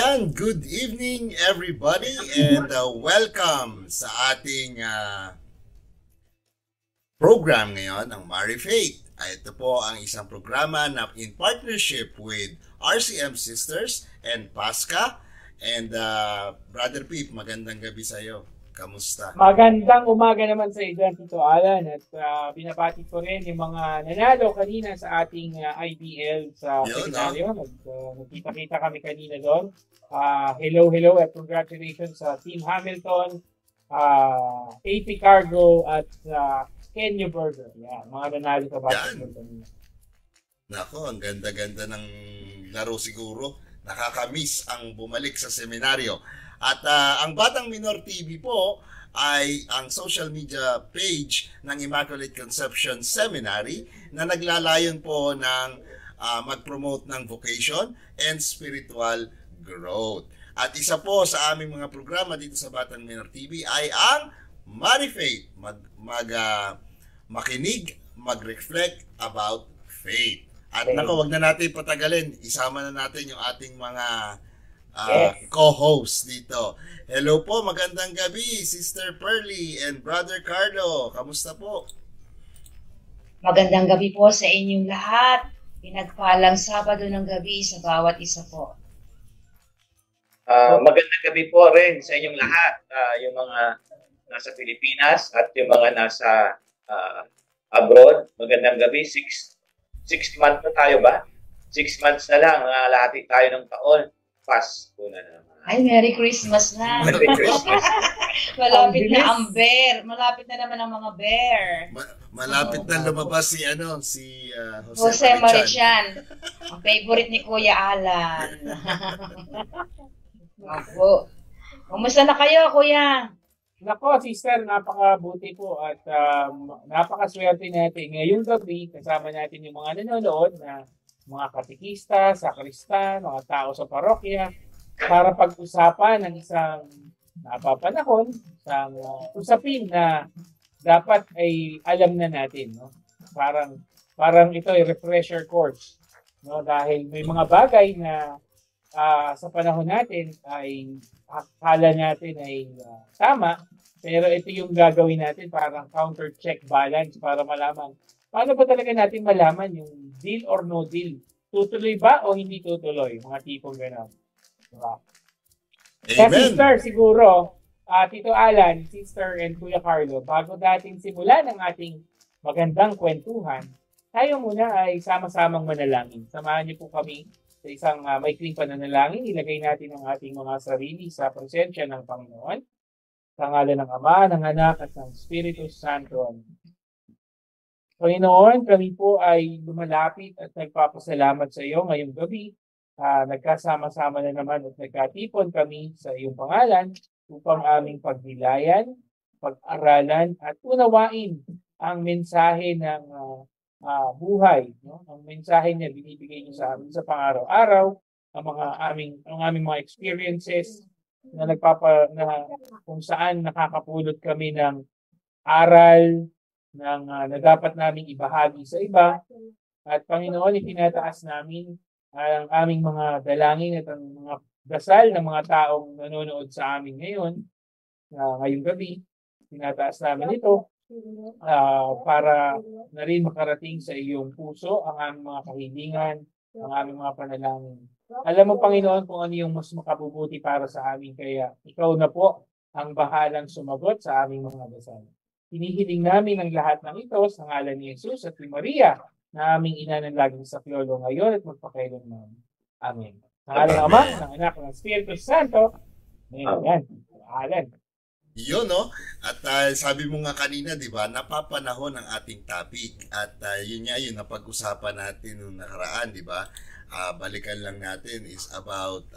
Ayan, good evening everybody and welcome sa ating program ngayon, ang Mari Faith. Ito po ang isang programa na in partnership with RCM Sisters and Pasca. And Brother Pete, magandang gabi sa iyo. Kamusta? Magandang umaga naman sa iyo, Tito Alan. At binabati ko rin yung mga nanalo kanina sa ating IBL sa seminaryo. Nagkita-kita kami kanina doon. Hello at congratulations sa Team Hamilton, AP Cargo at Kenyo Burger. Yan, mga nanalo sa basketball kanina. Nako, ang ganda-ganda ng laro siguro. Nakakamiss ang bumalik sa seminaryo. At ang Batang Minor TV po ay ang social media page ng Immaculate Conception Seminary na naglalayon po ng mag-promote ng vocation and spiritual growth. At isa po sa aming mga programa dito sa Batang Minor TV ay ang Mari Faith. Makinig, mag-reflect about faith. At nako, wag na natin patagalin. Isama na natin yung ating mga co-host dito. Hello po, magandang gabi, Sister Pearly and Brother Carlo. Kamusta po? Magandang gabi po sa inyong lahat. Pinagpalang Sabado ng gabi sa bawat isa po. Magandang gabi po rin sa inyong lahat. Yung mga nasa Pilipinas at yung mga nasa abroad. Magandang gabi. 6 months na tayo ba? 6 months na lang. Lahati tayo ng taon. Pasko na naman. Ay, Merry Christmas na. Merry Christmas. Malapit na ang bear. Malapit na naman ang mga bear. Malapit na lumabas si Jose Marichan. Ang favorite ni Kuya Alan. Ako. Kumusta na kayo, Kuya? Nako, sister, napakabuti po at napakaswerte natin. Ngayong gabi, kasama natin yung mga nanonood na mga katekista, sakristan, mga tao sa parokya para pag-usapan ng isang napapanahon, isang usapin na dapat ay alam na natin. No? Parang ito ay refresher course. No? Dahil may mga bagay na sa panahon natin ay akala natin ay tama, pero ito yung gagawin natin parang counter-check balance para malaman. Paano ba talaga natin malaman yung deal or no deal? Tutuloy ba o hindi tutuloy? Mga tipong gano'n. Diba? Kaya sister, siguro, Tito Alan, sister, and Kuya Carlo, bago dating simulan ang ating magandang kwentuhan, tayo muna ay sama-samang manalangin. Samahan niyo po kami sa isang maikling pananalangin. Ilagay natin ang ating mga sarili sa presensya ng Panginoon. Sa ngalan ng Ama, ng Anak, at ng Espiritu Santo. Panginoon, kami po ay lumalapit at nagpapasalamat sa iyo ngayong gabi. Nagkasama-sama na naman at nagkatipon kami sa iyong pangalan upang aming pagnilayan, pag-aralan at unawain ang mensahe ng buhay. No? Ang mensahe niya binibigay niyo sa amin sa pang-araw-araw, ang aming mga experiences na kung saan nakakapulot kami ng aral, na dapat namin ibahagi sa iba. At Panginoon, itinataas namin ang aming mga dalangin at ang mga dasal ng mga taong nanonood sa amin ngayong gabi. Tinataas namin ito para na rin makarating sa iyong puso ang aming mga kahilingan, ang aming mga panalangin. Alam mo, Panginoon, kung ano yung mas makabubuti para sa amin, kaya ikaw na po ang bahalang sumagot sa aming mga dasal. Hinihiling namin ang lahat ng ito sa ngalan ni Jesus at ni Maria na aming ina ng laging saklolo ngayon at magpakailanman. Amen. Sa ngalan ng Ama, ng Anak, ng Espiritu Santo. Amen. Amen. Yun, no? At sabi mo nga kanina, di ba, napapanahon ang ating topic. At yun nga yun, napag-usapan natin nung nakaraan, di ba? Balikan lang natin is about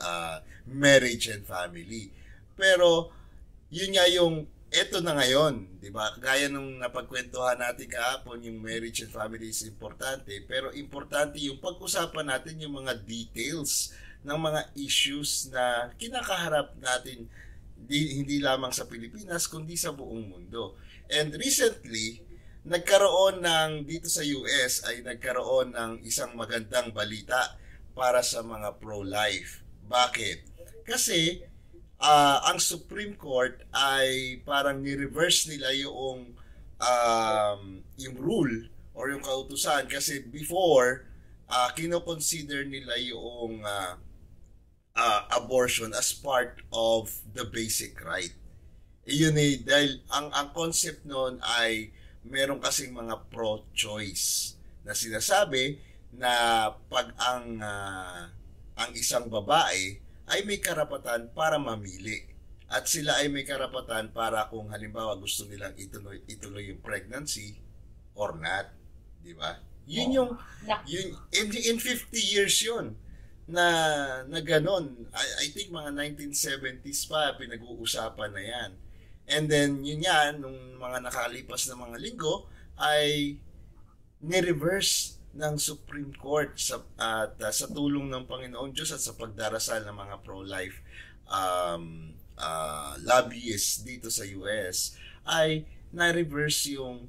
marriage and family. Pero, yun nga yung eto na ngayon, di ba? Gaya nung napagkwentuhan natin kahapon, yung marriage and family is importante. Pero importante yung pag-usapan natin yung mga details ng mga issues na kinakaharap natin hindi lamang sa Pilipinas, kundi sa buong mundo. And recently, dito sa US ay nagkaroon ng isang magandang balita para sa mga pro-life. Bakit? Kasi ang Supreme Court ay parang ni-reverse nila yung rule or yung kautusan kasi before kino-consider nila yung abortion as part of the basic right. Iyon dahil ang concept noon ay meron kasing mga pro-choice na sinasabi na pag ang isang babae ay may karapatan para mamili at sila ay may karapatan para kung halimbawa gusto nilang ituloy yung pregnancy or not, di ba? Yun yung in 50 years yun na ganon. I think mga 1970s pa pinag-uusapan na yan. And then yun yan, nung mga nakalipas na mga linggo ay ni-reverse ng Supreme Court sa tulong ng Panginoon Diyos at sa pagdarasal ng mga pro-life lobbyists dito sa US ay na-reverse yung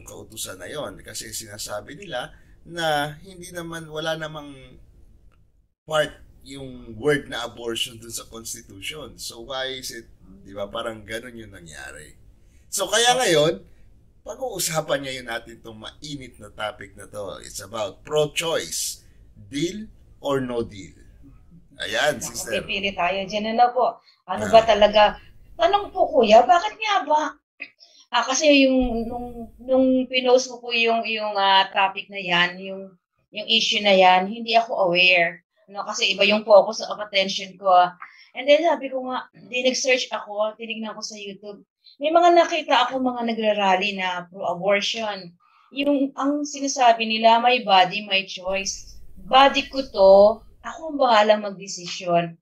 kautusan na yon kasi sinasabi nila na hindi naman wala namang part yung word na abortion dun sa Constitution. So why is it, di ba, parang ganun yung nangyari. So kaya ngayon, pag-uusapan ngayon natin itong mainit na topic na to. It's about pro-choice. Deal or no deal? Ayan, sister. Pipili tayo dyan. Ano po? Ano ba talaga? Tanong po, kuya, bakit nga ba? Kasi nung pinost mo po yung topic na yan, yung issue na yan, hindi ako aware. Kasi iba yung focus of attention ko. And then sabi ko nga, nag-search ako, tinignan ko sa YouTube. May mga nakita ako mga nagrarally na pro-abortion. Ang sinasabi nila, my body, my choice. Body ko to, ako ang bahalang magdesisyon.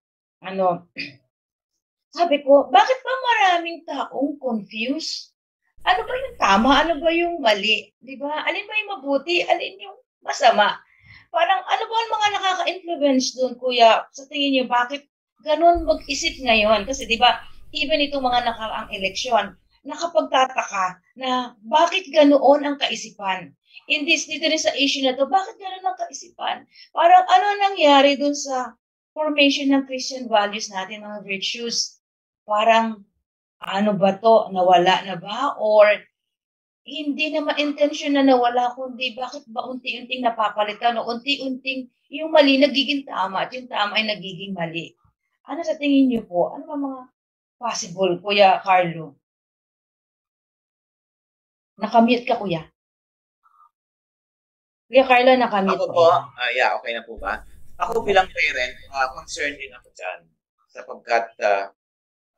Sabi ko, bakit ba maraming taong confused? Ano ba yung tama? Ano ba yung mali? Diba? Alin ba yung mabuti? Alin yung masama? Parang ano ba ang mga nakaka-influence doon, kuya? Sa tingin niyo, bakit ganun mag-isip ngayon? Kasi diba, even itong mga nakaraang eleksyon, nakapagtataka na bakit ganoon ang kaisipan. Dito rin sa issue na to, bakit ganoon ang kaisipan? Parang ano nangyari dun sa formation ng Christian values natin, mga virtues? Parang ano ba to? Nawala na ba? Or hindi naman intention na nawala, kundi bakit ba unti-unting napapalitan o unti-unting yung mali nagiging tama at yung tama ay nagiging mali? Ano sa tingin niyo po? Ano ba mga possible, Kuya Carlo? Nakamute ka, Kuya. Kuya Carlo, nakamute Ako po, okay na po ba? Ako bilang parent, concerned din ako dyan. Sapagkat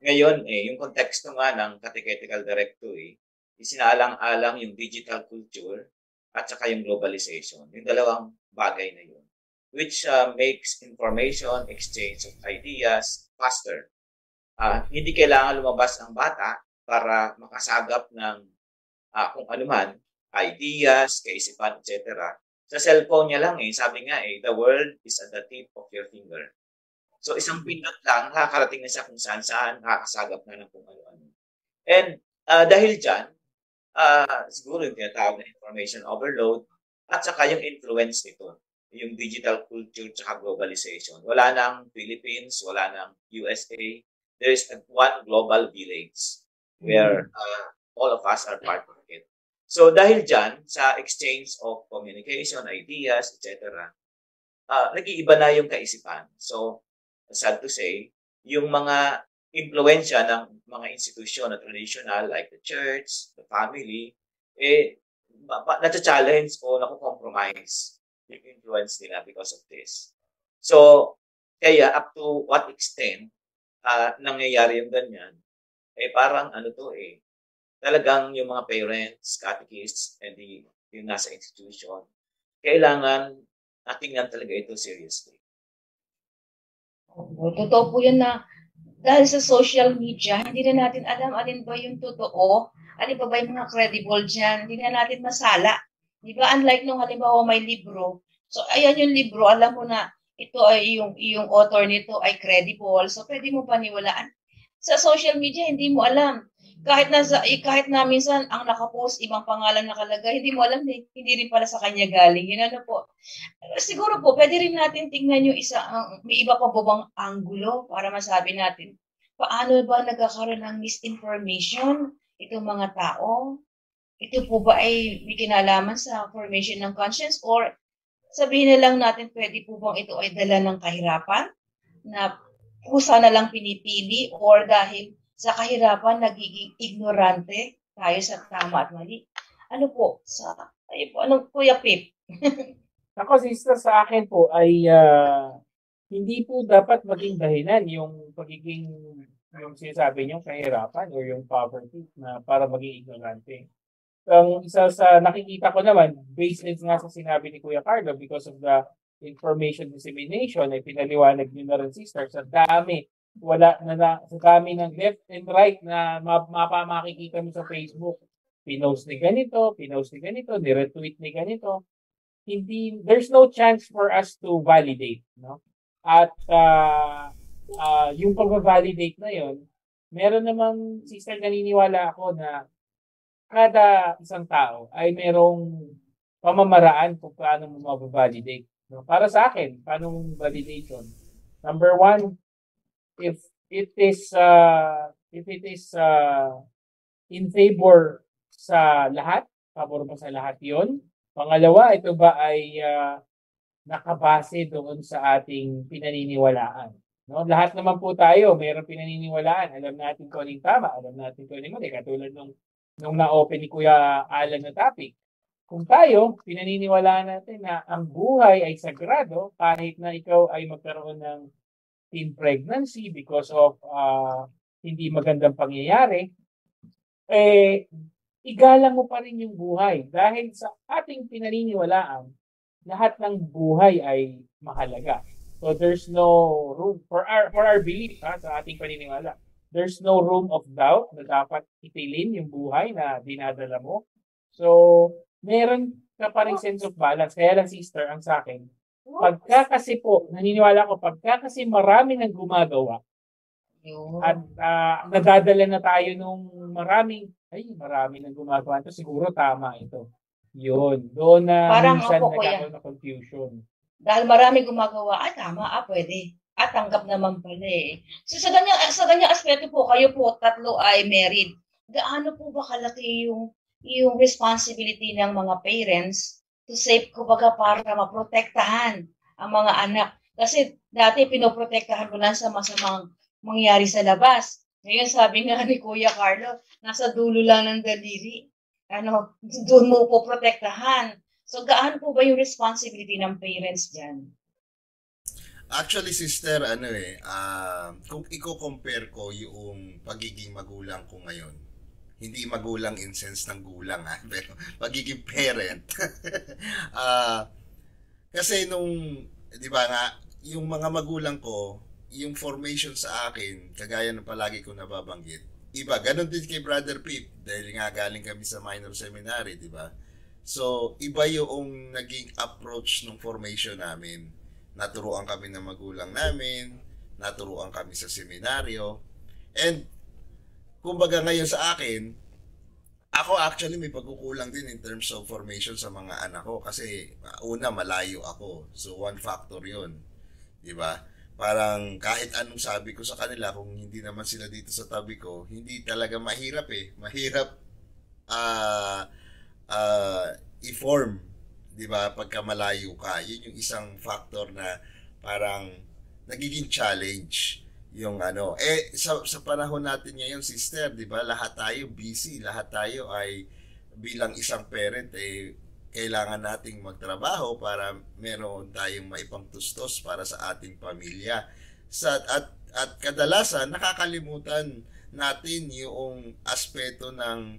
ngayon, yung konteksto nga ng Catechetical Directory, isinaalang-alang yung digital culture at saka yung globalization. Yung dalawang bagay na yun. Which makes information, exchange of ideas faster. Hindi kailangan lumabas ang bata para makasagap ng kung ano man, ideas, kaisipan, etc. Sa cellphone niya lang sabi nga the world is at the tip of your finger. So isang pindot lang, nakakarating na siya kung saan-saan, nakakasagap na ng kung ano-ano. And dahil dyan, siguro yung tinatawag na information overload at saka yung influence nito, yung digital culture at globalization. Wala nang Philippines, wala nang USA. There is one global village where all of us are part of it. So dahil dyan, sa exchange of communication, ideas, etc., nag-iiba na yung kaisipan. So, sad to say, yung mga impluensya ng mga institusyon na traditional like the church, the family, nata-challenge o naku-compromise yung influence nila because of this. So, kaya up to what extent nangyayari yung ganyan, parang talagang yung mga parents, catechists, and yung nasa institution, kailangan tingnan talaga ito seriously. Totoo po yun na dahil sa social media, hindi na natin alam alin ba yung totoo, alin ba yung mga credible dyan, hindi na natin masala. Di ba? Unlike nung halimbawa may libro, so ayan yung libro, alam mo na ito ay yung author nito ay credible, so pwede mo paniwalaan. Sa social media, hindi mo alam. kahit na minsan ang nakapost ibang pangalan nakalagay, hindi mo alam hindi rin pala sa kanya galing. Yun ano po. Siguro po pwede rin natin tingnan yung may iba pa po bang anggulo para masabi natin paano ba nagkakaroon ng misinformation itong mga tao? Ito po ba ay may kinalaman sa formation ng conscience or sabihin na lang natin pwede po bang ito ay dala ng kahirapan na kusa na lang pinipili or dahil sa kahirapan nagiging ignorante tayo sa tama at mali. Ano po? Anong Kuya Pip? Ako, sister, sa akin po ay hindi po dapat maging dahilan yung pagiging, yung sinasabi niyo, kahirapan o yung poverty na para maging ignorante. Ang isa sa nakikita ko naman, based nga sa sinabi ni Kuya Carlo, because of the information dissemination, ay pinaliwanag niyo na rin, sister, sa dami sa dami ng left and right na makikita mo sa Facebook. Pinost ni ganito, ni-retweet ni ganito. There's no chance for us to validate, no? At yung pag-validate na yon, meron namang, sister, naniniwala ako na kada isang tao ay merong pamamaraan kung paano mo ma-validate. No? Para sa akin, paano mo validation? Number one, if it is in favor sa lahat, pabor mo sa lahat 'yon. Pangalawa, ito ba ay nakabase doon sa ating pinaniniwalaan. No? Lahat naman po tayo, mayroong pinaniniwalaan. Alam natin kung anong tama, alam natin kung anong mali. Katulad nung na-open ni Kuya Alan na topic. Kung tayo, pinaniniwalaan natin na ang buhay ay sagrado kahit na ikaw ay magkaroon ng teen pregnancy because of hindi magandang pangyayari, igalang mo pa rin yung buhay. Dahil sa ating pinaniniwalaan, lahat ng buhay ay mahalaga. So there's no room for our belief sa ating paniniwala. There's no room of doubt na dapat itilin yung buhay na dinadala mo. So meron ka pa rin sense of balance. Kaya lang, sister, ang sa akin, naniniwala ko, pagka kasi marami nang gumagawa at nadadala na tayo nung marami nang gumagawa ito, siguro tama ito. Yun. Doon na parang minsan nagkakaroon na confusion. Dahil marami gumagawa, tama, pwede. At tanggap naman pala eh. So sa ganyang aspeto po, kayo po, tatlo ay married. Gaano po ba kalaki yung responsibility ng mga parents to save, kumbaga, para maprotektahan ang mga anak? Kasi dati pinoprotektahan mo lang sa masamang mangyari sa labas. Ngayon sabi nga ni Kuya Carlo, nasa dulo lang ng daliri. Doon mo po protektahan. So gaano po ba yung responsibility ng parents dyan? Actually, sister, kung i-compare ko yung pagiging magulang ko ngayon, hindi magulang in sense ng gulang, pero pagiging parent. Kasi di ba nga, yung mga magulang ko, yung formation sa akin, kagaya ng palagi ko nababanggit, iba. Ganon din kay Brother Pip, dahil nga galing kami sa minor seminary, di ba? So, iba yung naging approach ng formation namin. Naturuan kami ng magulang namin, naturuan kami sa seminaryo, and kumbaga ngayon sa akin, ako actually may pagkukulang din in terms of formation sa mga anak ko kasi una, malayo ako. So one factor 'yun. 'Di ba? Parang kahit anong sabi ko sa kanila, kung hindi naman sila dito sa tabi ko, hindi talaga mahirap eh. Mahirap i-form, 'di ba? Pagka malayo ka. 'Yun yung isang factor na parang nagiging challenge. Yung sa panahon natin ngayon, sister, 'di ba? Lahat tayo busy, lahat tayo ay bilang isang parent kailangan nating magtrabaho para meron tayong maipangtustos para sa ating pamilya. At kadalasan nakakalimutan natin yung aspeto ng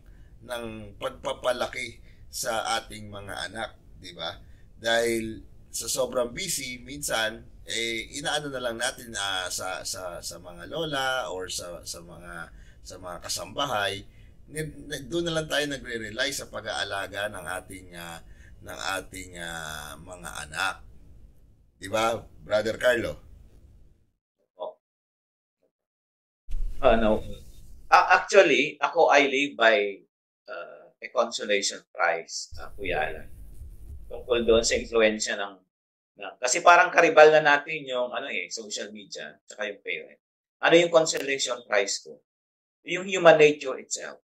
pagpapalaki sa ating mga anak, 'di ba? Dahil sa sobrang busy, minsan inaano na lang natin sa mga lola or sa mga kasambahay, doon na lang tayo nagre-rely sa pag-aalaga ng ating mga anak. 'Di ba, Brother Carlo? Actually, ako I live by a consolation prize, Kuya Alan. Tungkol doon sa influensya kasi parang karibal na natin yung social media at yung parent. Ano yung consolation prize ko? Yung human nature itself.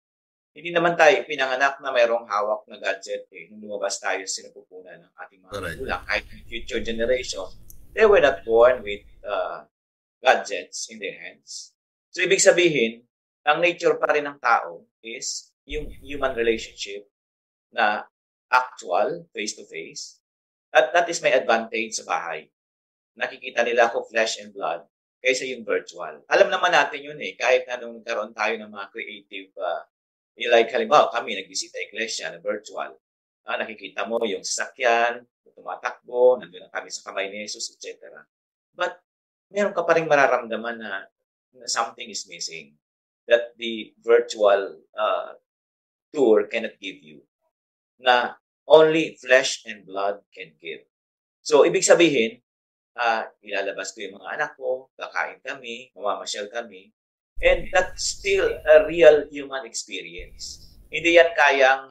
Hindi naman tayo pinanganak na mayroong hawak na gadget nung lumabas tayo sa sinapupunan ng ating mga magulang. Kahit yung future generation, they were not born with gadgets in their hands. So, ibig sabihin, ang nature pa rin ng tao is yung human relationship na actual, face-to-face. At that is my advantage sa bahay. Nakikita nila ako flesh and blood kaysa yung virtual. Alam naman natin yun kahit na nung nagkaroon tayo ng mga creative, like halimbawa kami nagbisita iglesia na virtual. Nakikita mo yung sasakyan, tumatakbo, nandun na kami sa kamay ni Jesus, etc. But meron ka pa rin mararamdaman na something is missing that the virtual tour cannot give you. Na only flesh and blood can give. So, ibig sabihin, ilalabas ko yung mga anak ko, kakain kami, mamamasyal kami, and that's still a real human experience. Hindi yan kayang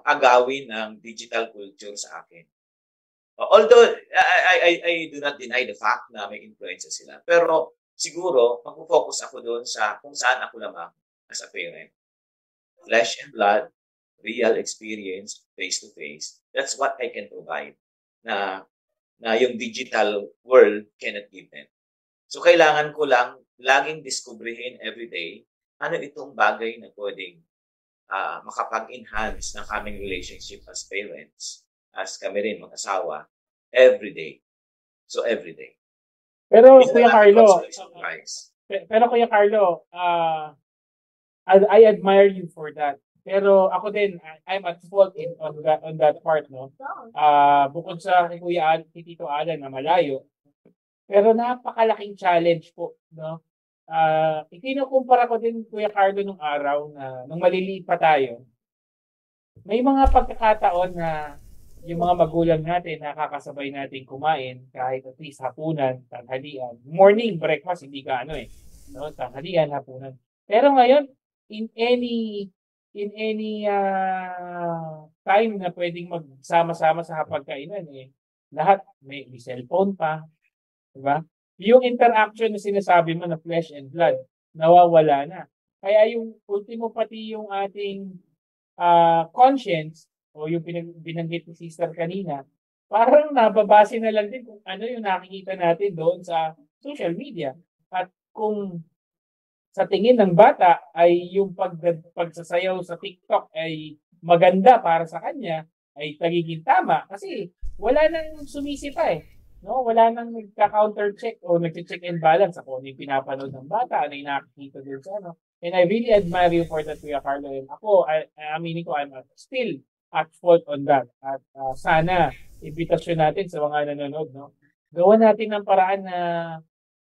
agawin ng digital culture sa akin. Although, I do not deny the fact na may influence sila. Pero, siguro, mag-focus ako doon sa kung saan ako lamang as a parent. Flesh and blood, real experience, face-to-face. That's what I can provide na yung digital world cannot give them. So, kailangan ko lang laging diskubrihin everyday ano itong bagay na pwedeng makapag-enhance ng aming relationship as parents, as kami rin mag-asawa, everyday. So, everyday. Pero, Kuya Carlo, I admire you for that. Pero ako din, I'm at fault on that part, no? Bukod sa kay Tito Alan na malayo, pero napakalaking challenge po, no? Ikinukumpara ko din, Kuya Carlo, nung araw na nung maliliit pa tayo. May mga pagkakataon na yung mga magulang natin nakakasabay natin kumain kahit at least hapunan, tanghalian. Morning breakfast, hindi ka no? Tanghalian, hapunan. Pero ngayon, in any time na pwedeng magsama-sama sa hapagkainan, lahat may cellphone pa, di ba? Yung interaction na sinasabi mo na flesh and blood, nawawala na. Kaya yung ultimo pati yung ating conscience, o yung binanggit ni Sister kanina, parang nababase na lang din kung ano yung nakikita natin doon sa social media. At kung sa tingin ng bata ay yung pagsasayaw sa TikTok ay maganda para sa kanya, ay nagiging tama kasi wala nang sumisita no? Wala nang nagka-counter check o nag-check and balance ako yung pinapanood ng bata, ano yung nakikita doon sa And I really admire you for that, Kuya Carlo. And ako, aminin ko, I'm still at fault on that. At sana, imbitasyon natin sa mga nanonood, no? Gawa natin ng paraan na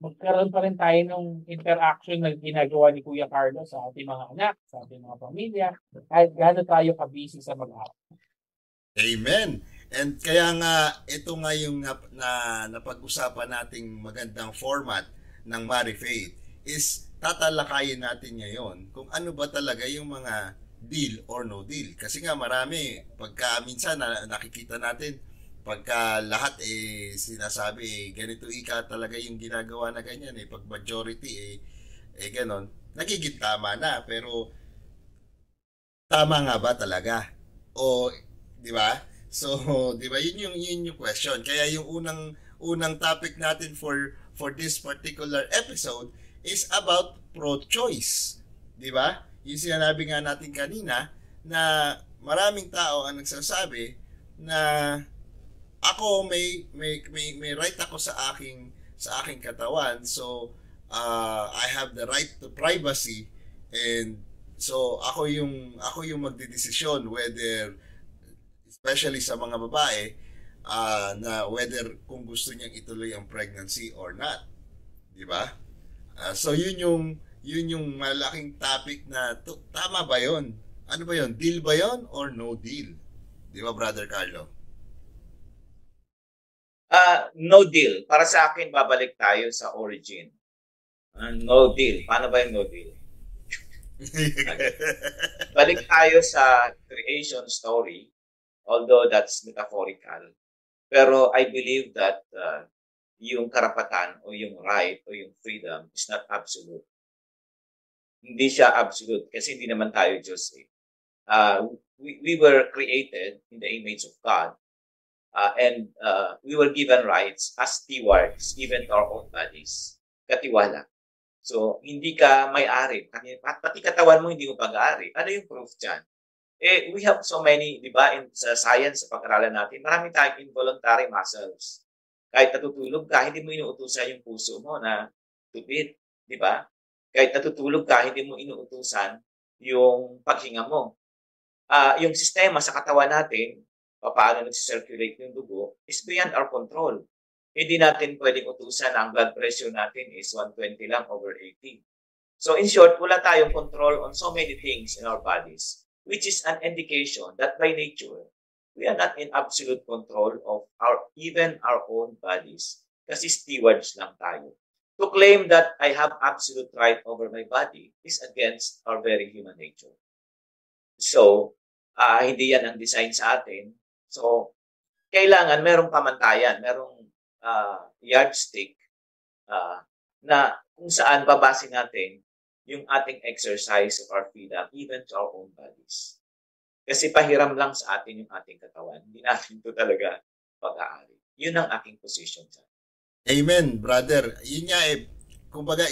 magkaroon pa rin tayo ng interaction na ginagawa ni Kuya Carlo sa ating mga anak, sa ating mga pamilya, kahit gaano tayo kabisi sa mag-aaral. Amen. And kaya nga, ito nga yung napag-usapan nating magandang format ng Marry Faith is tatalakayin natin ngayon kung ano ba talaga yung mga deal or no deal. Kasi nga marami, pagka minsan nakikita natin, pagka lahat sinasabi ganito talaga yung ginagawa na ganyan pag majority ganon, nagiging tama na, pero tama nga ba talaga o di ba? So di ba yun yung question. Kaya yung unang topic natin for this particular episode is about pro-choice, di ba? Yung sinabi nga natin kanina na maraming tao ang nagsasabi na ako may right ako sa aking katawan, so I have the right to privacy, and so ako yung magdedesisyon whether, especially sa mga babae, na whether kung gusto niyang ituloy ang pregnancy or not, di ba? So yun yung malaking topic na tama ba yun? Ano ba yun? Deal ba yun or no deal? Di ba, Brother Carlo? No deal. Para sa akin, babalik tayo sa origin. No deal. Paano ba yung no deal? Balik tayo sa creation story, although that's metaphorical. Pero I believe that yung karapatan o yung right o yung freedom is not absolute. Hindi siya absolute kasi hindi naman tayo Diyos eh. We were created in the image of God and we were given rights as stewards even to our own bodies. Katiwala. So, hindi ka may-ari. Pati katawan mo hindi mo pag-aari. Ano yung proof dyan? We have so many, di ba, sa science, sa pag-aralan natin, marami tayong involuntary muscles. Kahit natutulog ka, hindi mo inuutusan yung puso mo na to beat, di ba? Kahit natutulog ka, hindi mo inuutusan yung paghinga mo. Yung sistema sa katawan natin, paano nag-circulate yung dugo, is beyond our control. Hindi natin pwedeng utusan ang blood pressure natin is 120 lang over 80. So in short, wala tayong control on so many things in our bodies, which is an indication that by nature, we are not in absolute control of even our own bodies kasi stewards lang tayo. To claim that I have absolute right over my body is against our very human nature. So, hindi yan ang design sa atin. So, kailangan merong pamantayan, merong yardstick na kung saan babase natin yung ating exercise of our freedom even to our own bodies. Kasi pahiram lang sa atin yung ating katawan. Hindi natin ito talaga pag-aari. Yun ang aking position sa. Amen, brother. Yun nga kumbaga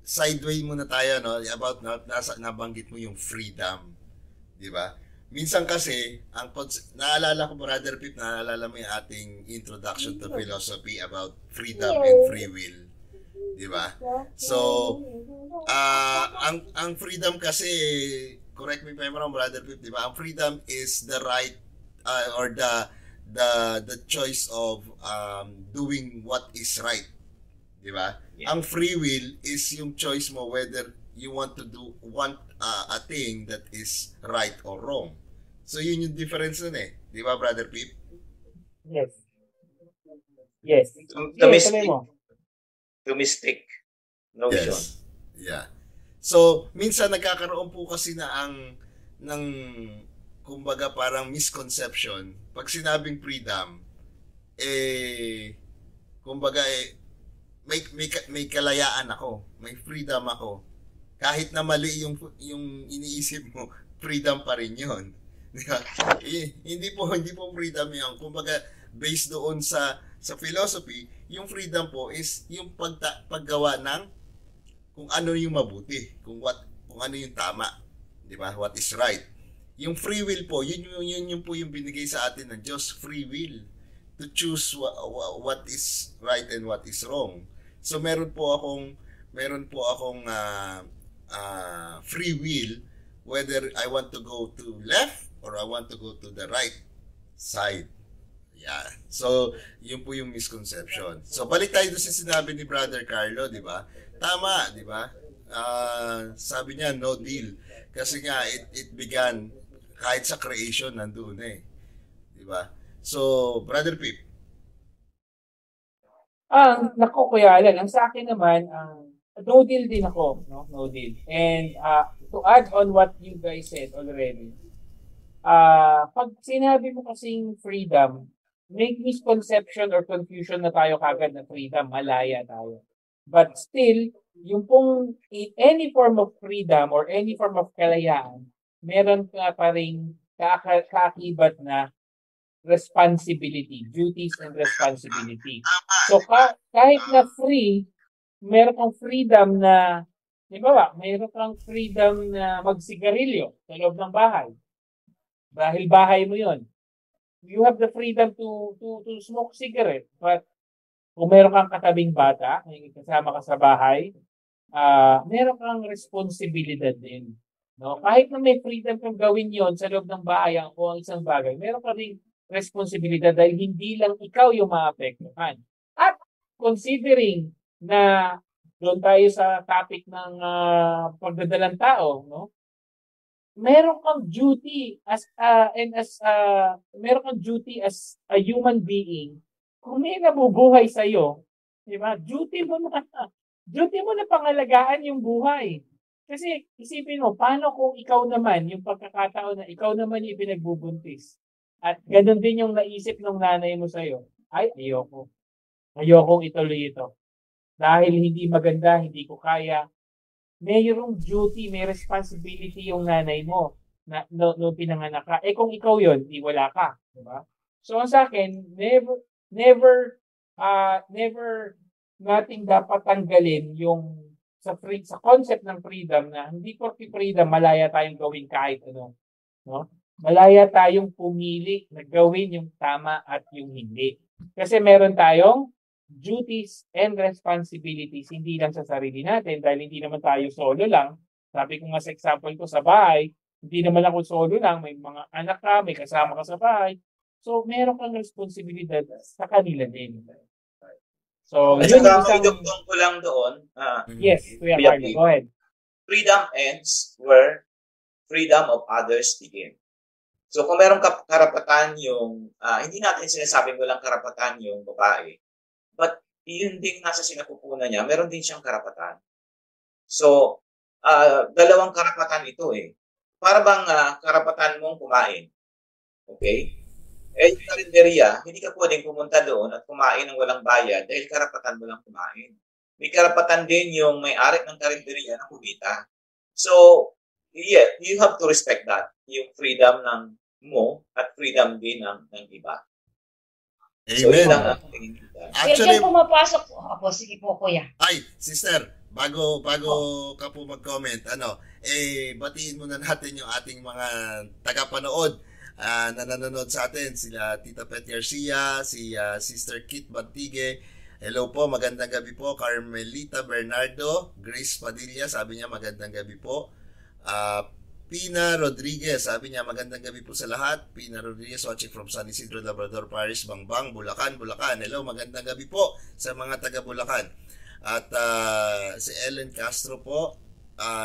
sideway muna tayo no about nabanggit mo yung freedom, 'di ba? Minsan kasi naalala ko brother Pip, naalala mo yung ating introduction to philosophy about freedom and free will, 'di ba? So, ang freedom kasi, correct me if I'm wrong, brother Pip, di ba? Ang freedom is the right or the choice of doing what is right. Di ba? Yeah. Ang free will is yung choice mo whether you want a thing that is right or wrong. So yun yung difference nun eh. Di ba, brother Pip? Yes. Yes. To mistake notion. Yes. Yeah. So, minsan nagkakaroon po kasi ng kumbaga parang misconception. Pag sinabing freedom, kumbaga may kalayaan ako, may freedom ako. Kahit na mali yung iniisip mo, freedom pa rin 'yon. Hindi po freedom 'yan. Kumbaga based doon sa philosophy, yung freedom po is yung paggawa ng kung ano yung mabuti, kung ano yung tama, 'di ba? What is right. Yung free will po, yun po yung binigay sa atin ng Diyos, free will to choose what is right and what is wrong. So meron po akong free will whether I want to go to left or I want to go to the right side. Yeah. So, yun po yung misconception. So, balik tayo doon sa sinabi ni Brother Carlo, di ba? Tama, di ba? Sabi niya, no deal. Kasi nga, it began, kahit sa creation, nandoon eh. Di ba? So, Brother Pip. Naku, Kuya Alan, ang sa akin naman, no deal din ako, no? No deal. And to add on what you guys said already, pag sinabi mo kasing freedom, may misconception or confusion na tayo kagad na freedom, malaya tayo. But still, yung pong any form of freedom or any form of kalayaan, meron ka pa rin kaakibat na responsibility, duties and responsibility. So kahit na free, meron kang freedom na, di ba, meron kang freedom na magsigarilyo sa loob ng bahay. Dahil bahay mo yon. You have the freedom to smoke cigarette. But kung meron kang katabing bata, kasama ka sa bahay, meron kang responsibilidad din. No? Kahit na may freedom kang gawin yon sa loob ng bahay o ang isang bagay, meron ka ring responsibilidad dahil hindi lang ikaw yung maapektuhan. At considering na doon tayo sa topic ng pagdadalang tao, no? Meron kang duty meron kang duty as a human being. Kung may nabubuhay sa iyo, di ba? Duty mo na pangalagaan yung buhay. Kasi isipin mo, paano kung ikaw naman, yung pagkakataon na ikaw naman yung pinagbubuntis. At ganun din yung naisip ng nanay mo sa'yo. Ay, ayoko. Ayokong ituloy ito. Dahil hindi maganda, hindi ko kaya. Mayroong duty, may responsibility yung nanay mo na no pinanganak ka. Eh kung ikaw yon, di wala ka, di ba? So sa akin, never nating dapat tanggalin yung sa concept ng freedom na hindi porke freedom malaya tayong gawin kahit ano, no? Malaya tayong pumili na gawin yung tama at yung hindi. Kasi meron tayong duties and responsibilities, hindi lang sa sarili natin dahil hindi naman tayo solo lang. Sabi ko nga sa example ko sa bahay, hindi naman ako solo lang, may mga anak ka, may kasama ka sa bahay. So, meron kang responsibilidad sa kanila din. So, At yun saka isang... maidugtong ko lang doon, Yes, Kuya Kuya Carlo, Pete. go ahead. freedom ends where freedom of others begin. So kung merong karapatan yung, hindi natin sinasabing walang karapatan yung babae, but yun din nasa sinapupunan niya, meron din siyang karapatan. So, dalawang karapatan ito eh. Para bang karapatan mong kumain. Okay? Eh, yung karinderya, hindi ka pwedeng pumunta doon at kumain ng walang bayad dahil karapatan mo lang kumain. May karapatan din yung may-ari ng karinderya na kumita. So, yeah, you have to respect that. Yung freedom ng mo at freedom din ng iba. So, yun lang Amen. ang tingin ko. Actually, Diyan pumapasok po. Apo, sige po, kuya. ay, sister, bago ka po mag-comment, batiin muna natin yung ating mga tagapanood na nanonood sa atin, sila Tita Pet Garcia, si Sister Kit Bantige. Hello po, magandang gabi po. Carmelita Bernardo, Grace Padilla, sabi niya magandang gabi po. Pina Rodriguez, sabi niya magandang gabi po sa lahat. Pina Rodriguez watching from San Isidro, Labrador Parish, Bangbang, Bulacan. Hello, magandang gabi po sa mga taga Bulacan. At si Ellen Castro po,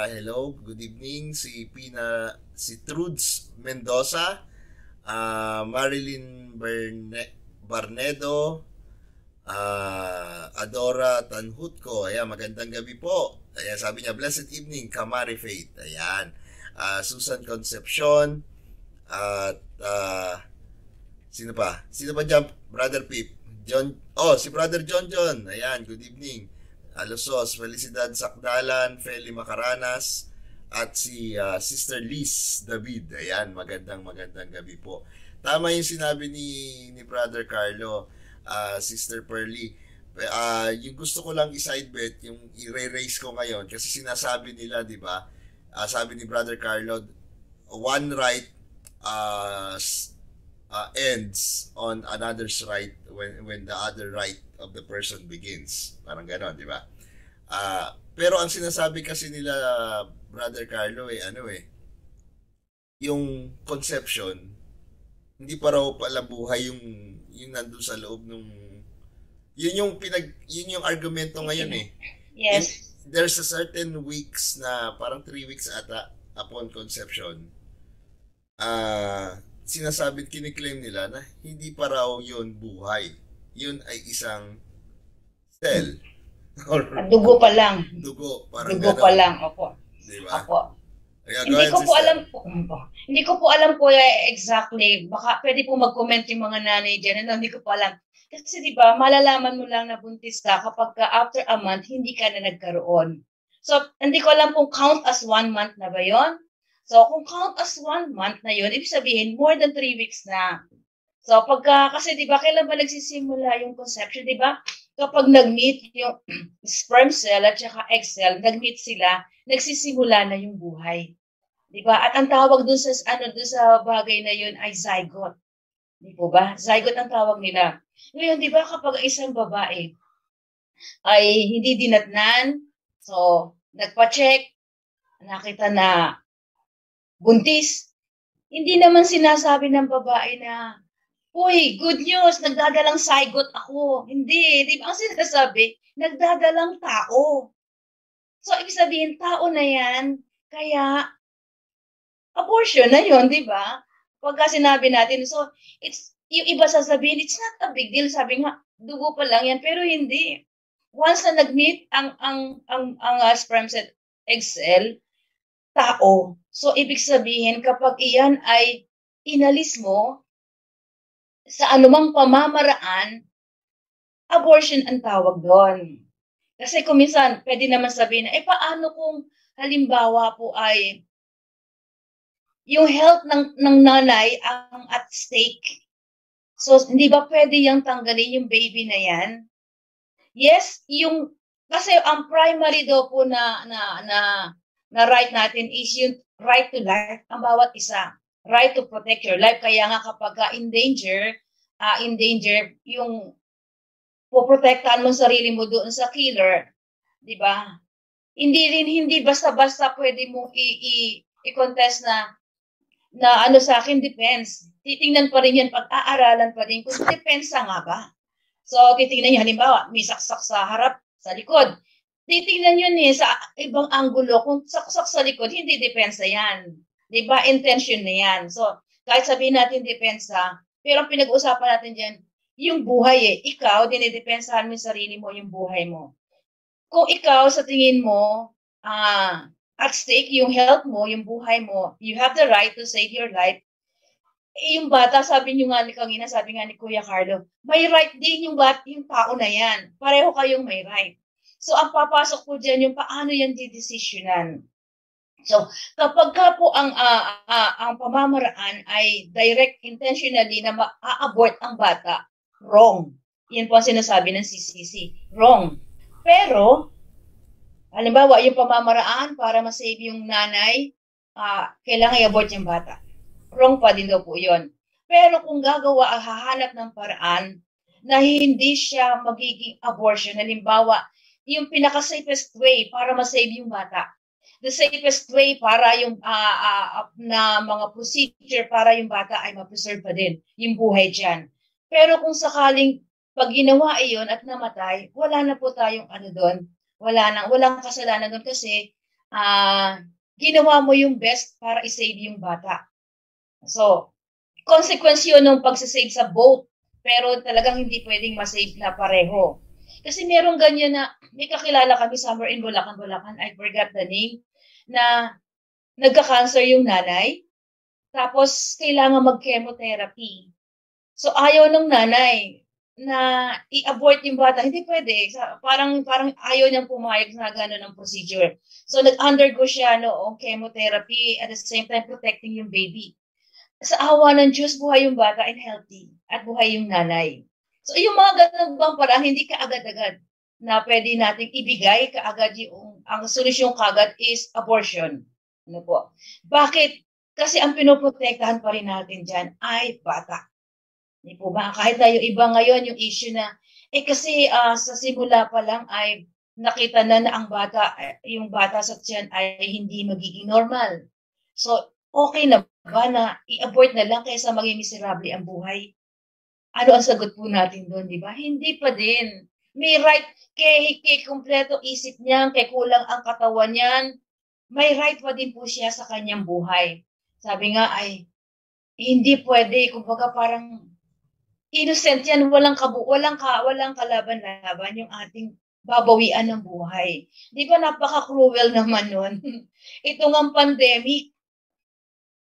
hello, good evening. Si Trudes Mendoza, Marilyn Barnedo, Adora Tanhutko, ayan, magandang gabi po. Ayan, sabi niya, blessed evening, Kamari Faith. Ayan. Susan Concepcion, at sino pa dyan? Brother Pip, si Brother John. Ayan, good evening. Alosos, Felicidad Sakdalan, Feli Macaranas, at si Sister Liz David. Ayan, magandang gabi po. Tama yung sinabi ni Brother Carlo, Sister Pearly. Yung gusto ko lang i-sidebet, yung i-raise ko ngayon, kasi sinasabi nila, di ba, sabi ni Brother Carlo, one right ends on another's right when the other right of the person begins. Parang ganon, di ba? Pero ang sinasabi kasi nila, Brother Carlo, yung conception, hindi pa raw pala buhay yung nandun sa loob nung, yun yung argumento ngayon eh. Yes. There's a certain weeks na parang 3 weeks ata upon conception. Sinasabi, kiniklaim nila na hindi pa raw yun buhay. Yun ay isang cell. Dugo pa lang. Dugo, parang Dugo gano'n. pa lang, opo. Diba? Opo. Kaya, Hindi ko po alam po. Hindi ko po alam po exactly. Baka pwede po mag-comment yung mga nanay dyan. Hindi ko po alam. Kasi di ba, malalaman mo lang na buntis ka kapag after a month, hindi ka na nagkaroon. So, hindi ko alam kung count as 1 month na ba yon. So, kung count as 1 month na yon, ibig sabihin, more than 3 weeks na. So, kasi di ba, kailan ba nagsisimula yung conception, di ba? Kapag nag-meet yung sperm cell at saka egg cell, nag-meet sila, nagsisimula na yung buhay. Di ba? At ang tawag dun sa bagay na yun ay zygote. Di po ba? Zygote ang tawag nila. Ngayon, di ba, kapag isang babae ay hindi dinatnan, so, nagpa-check, nakita na buntis, hindi naman sinasabi ng babae na, uy, good news, nagdadalang zygote ako. Hindi, di ba? Ang sinasabi, nagdadalang tao. So, ibig sabihin, tao na yan, kaya, abortion na yun, di ba? Pagka sinabi natin, so, yung iba sasabihin, it's not a big deal. Sabi nga, dugo pa lang yan. Pero hindi. Once na nag-meet ang sperm cell egg cell, tao. So, ibig sabihin, kapag iyan ay inalis mo sa anumang pamamaraan, abortion ang tawag doon. Kasi kung minsan, pwede naman sabihin na, paano kung halimbawa po ay yung health ng nanay ang at stake? So, hindi ba pwede yung tanggalin yung baby na yan? Yes, kasi ang primary daw po na right natin is yung right to life, ang bawat isa. Right to protect your life. Kaya nga kapag in danger, yung poprotektahan mo sarili mo doon sa killer, di ba? Hindi basta-basta pwede mong i-contest na ano sa akin, depends. Titingnan pa rin yan, pag-aaralan pa rin kung depensa nga ba. So, titingnan nyo, halimbawa, may saksak sa harap, sa likod. Titingnan nyo sa ibang anggulo, kung saksak sa likod, hindi depensa yan. Diba? Intention na yan. So, kahit sabihin natin depensa, pero ang pinag-uusapan natin dyan, yung buhay Ikaw, dinidepensahan mo yung sarili mo, yung buhay mo. Kung ikaw, sa tingin mo, at stake yung health mo, yung buhay mo, you have the right to save your life. Yung bata, sabi nga ni Kuya Carlo, may right din yung tao na yan. Pareho kayong may right. So, ang papasok po dyan yung paano yan didesisyonan. So, kapag ka po ang pamamaraan ay direct intentionally na ma-abort ang bata, wrong. Yan po ang sinasabi ng CCC. Wrong. Pero, halimbawa, yung pamamaraan para ma-save yung nanay, kailangan i-abort yung bata. Wrong pa din daw po yun. Pero kung hahanap ng paraan na hindi siya magiging abortion, halimbawa, yung pinaka-safest way para ma-save yung bata. The safest way para yung na mga procedure para yung bata ay ma-preserve pa din yung buhay dyan. Pero kung sakaling pag ginawa iyon at namatay, wala na po tayong doon. Walang kasalanan doon kasi ginawa mo yung best para i-save yung bata. So, consequence yun ng pagsisave sa both, pero talagang hindi pwedeng ma-save na pareho. Kasi merong ganyan na, may kakilala kami somewhere in Bulacan, I forgot the name, na nagka-cancer yung nanay, tapos kailangan mag-chemotherapy. So, ayaw ng nanay na i-abort yung bata. Hindi pwede. Parang ayaw niyang pumayag na gano'n ang procedure. So, nag-undergo siya noong chemotherapy at the same time protecting yung baby. Sa awa ng Diyos, buhay yung bata and healthy at buhay yung nanay. So, yung mga ganun bang parang hindi ka agad-agad na pwede nating ibigay kaagad ang solusyon kaagad is abortion. Ano po? Bakit? Kasi ang pinoprotektahan pa rin natin dyan ay bata. Hindi po ba? Kahit na yung iba ngayon, yung issue na, kasi sa simula pa lang ay nakita na ang bata, yung bata sa tiyan ay hindi magiging normal. So, okay na ba na i-abort na lang kaysa maging miserable ang buhay? Ano ang sagot po natin doon, di ba? Hindi pa din. May right, kay kompleto isip niyan, kay kulang ang katawan niyan, may right pa din po siya sa kanyang buhay. Sabi nga ay, hindi pwede, kumbaga parang innocent yan, walang kalaban-laban yung ating babawian ng buhay. Di ba napaka-cruel naman nun? Ito nga pandemic,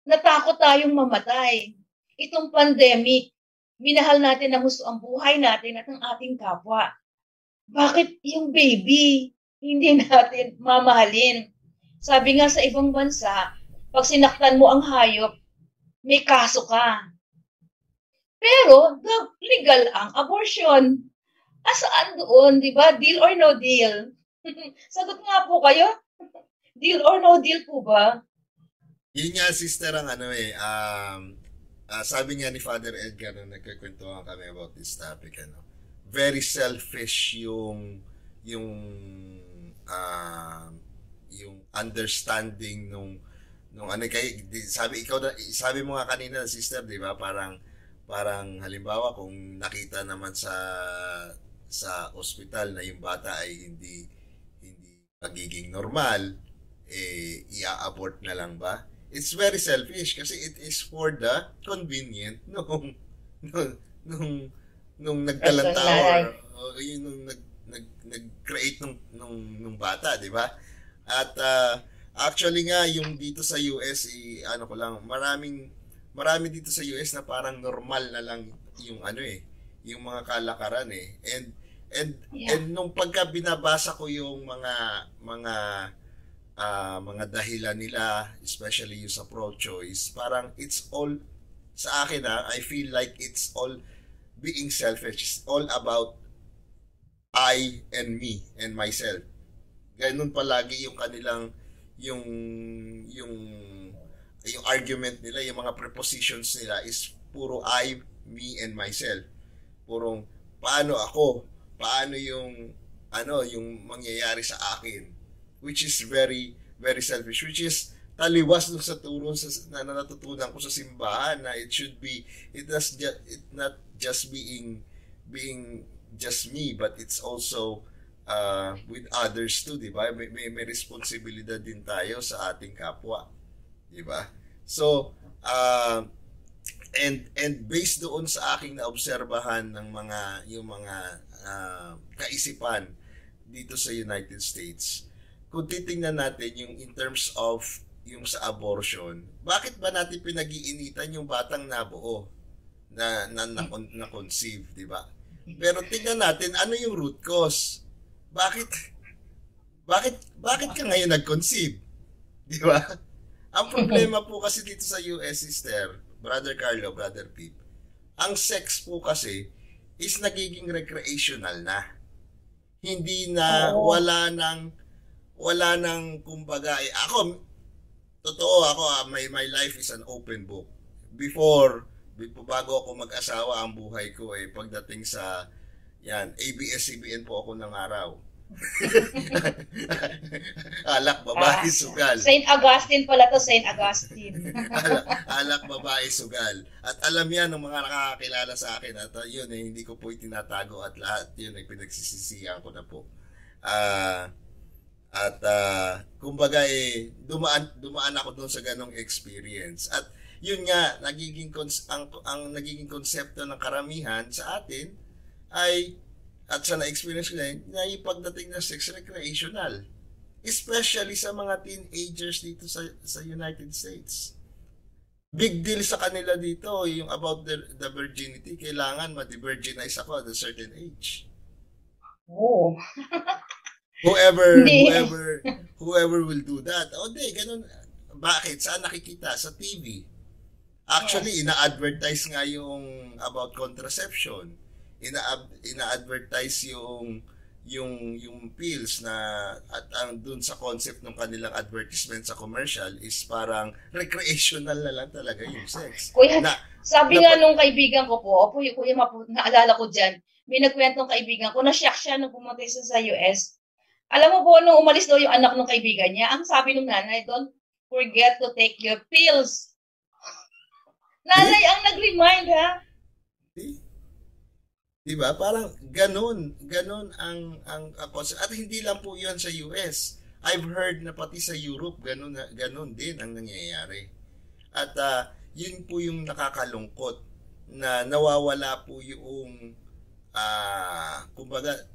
natakot tayong mamatay. Itong pandemic, minahal natin ang gusto ang buhay natin at ang ating kapwa. Bakit yung baby hindi natin mamahalin? Sabi nga sa ibang bansa, pag sinaktan mo ang hayop, may kaso ka. Pero, legal ang abortion. Asaan doon, di ba? Deal or no deal? Sagot nga po kayo. Deal or no deal po ba? Yun nga, sister, ang sabi nga ni Father Edgar nung nagkikwentuhan kami about this topic, very selfish yung understanding nung sabi mo nga kanina, sister, di ba? Parang halimbawa kung nakita naman sa ospital na yung bata ay hindi magiging normal, i-abort na lang ba? It's very selfish kasi it is for the convenient nung nagdalang tao nung nag-create nung bata, di ba? At Actually nga, yung dito sa US, ano ko lang, marami dito sa US na parang normal na lang yung ano yung mga kalakaran and nung pagka binabasa ko yung mga dahilan nila, especially yung sa pro-choice, parang it's all sa akin I feel like it's all being selfish. It's all about I and me and myself. Ganun palagi yung kanilang yung argument nila, yung mga prepositions nila is puro I, me and myself. Purong paano ako, paano yung yung mangyayari sa akin, which is very very selfish, which is taliwas dun sa turo na natutunan ko sa simbahan na it not just being just me, but it's also with others too, di ba? May responsibilidad din tayo sa ating kapwa, di ba? So and based doon sa aking naobserbahan ng yung mga kaisipan dito sa United States, kung titingnan natin yung in terms of yung sa abortion, bakit ba natin pinag-iinitan yung batang nabuo na conceive, di ba? Pero tingnan natin ano yung root cause. Bakit ka ngayon nag-conceive? Di ba? Ang problema po kasi dito sa US, sister, Brother Carlo, Brother Pete, ang sex po kasi is nagiging recreational na. Hindi na wala nang kumbaga my life is an open book. Bago ako mag-asawa, ang buhay ko pagdating sa ABS-CBN po ako ng araw. Alak, babae, sugal. Saint Augustine pala to, Saint Augustine. Alak, babae, sugal. At alam yan ng mga nakakakilala sa akin at yun hindi ko po itinatago at lahat yun pinagsisisihan ko na po. Kumbaga dumaan ako doon sa ganong experience. At yun nga, ang nagiging konsepto ng karamihan sa atin ay, at sa na-experience ko na yung pagdating ng sex recreational. Especially sa mga teenagers dito sa United States. Big deal sa kanila dito yung about the virginity. Kailangan ma-virginize ako at a certain age. Oh. Whoever will do that. Ganun. Bakit? Saan nakikita? Sa TV. Actually, ina-advertise nga yung about contraception. Ina-advertise yung pills na at ang dun sa concept ng kanilang advertisement sa commercial is parang recreational na lang talaga yung sex. Kuya, sabi nga nung kaibigan ko po, kuya naalala ko dyan, may nagkwentong kaibigan ko, na-shock siya nung pumunta sa US. Alam mo po, nung umalis daw yung anak ng kaibigan niya, ang sabi ng nanay, don't forget to take your pills. Nanay ang nag-remind, ha? Diba? Parang ganun ang concept. At hindi lang po 'yon sa US. I've heard na pati sa Europe ganun din ang nangyayari. At yun po yung nakakalungkot na nawawala po yung kumbaga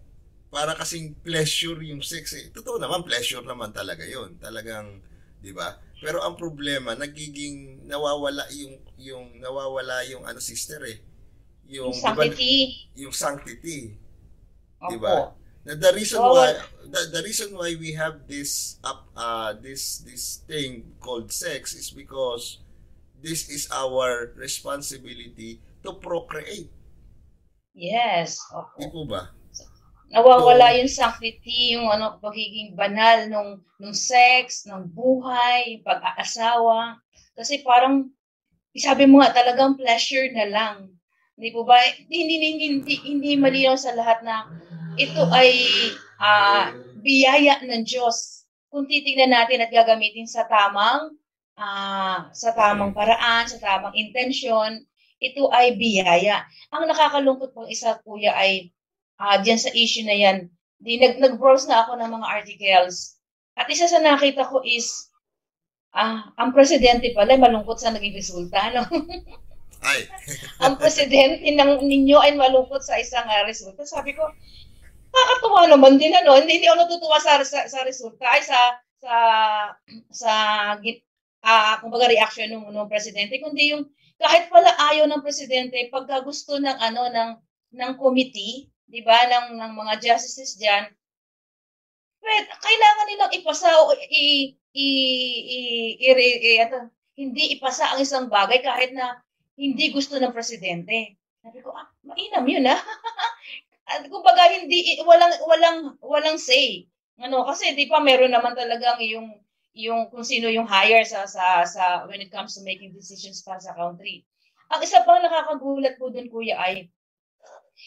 para kasing pleasure yung sex. Totoo naman, pleasure naman talaga 'yon. Talagang, 'di ba? Pero ang problema, nagiging nawawala yung sister yung sanctity. Yung sanctity. Opo. Diba? Na the reason why we have this thing called sex is because this is our responsibility to procreate. Yes. Opo. Di po ba? Nawawala yung sanctity, yung pagiging banal nung sex, ng buhay, pag-aasawa. Kasi parang, sabi mo nga, talagang pleasure na lang. Hindi po ba? Hindi malinaw sa lahat na ito ay biyaya ng Diyos. Kung titingnan natin at gagamitin sa tamang paraan, sa tamang intensyon, ito ay biyaya. Ang nakakalungkot pang isa, kuya, ay diyan sa issue na yan. Nag-browse na ako ng mga articles. At isa sa nakita ko is ang presidente pala malungkot sa naging resulta, no? Ay. Ang presidente ninyo ay malungkot sa isang resulta. Sabi ko, nakakatuwa naman din, ano? Hindi ako natutuwa sa resulta, ay sa sa sa kumbaga reaction ng presidente, kundi yung kahit pala ayaw ng presidente, pagka gusto ng ng committee, 'di ba, ng mga justices diyan, kailangan nilang ipasa o hindi ipasa ang isang bagay kahit na hindi gusto ng presidente. Sabi ko, mainam yun At kumbaga walang say. Kasi 'di pa meron naman talagang yung kung sino yung hire sa when it comes to making decisions para sa country. Ang isa pang nakakagulat po dun, Kuya, ay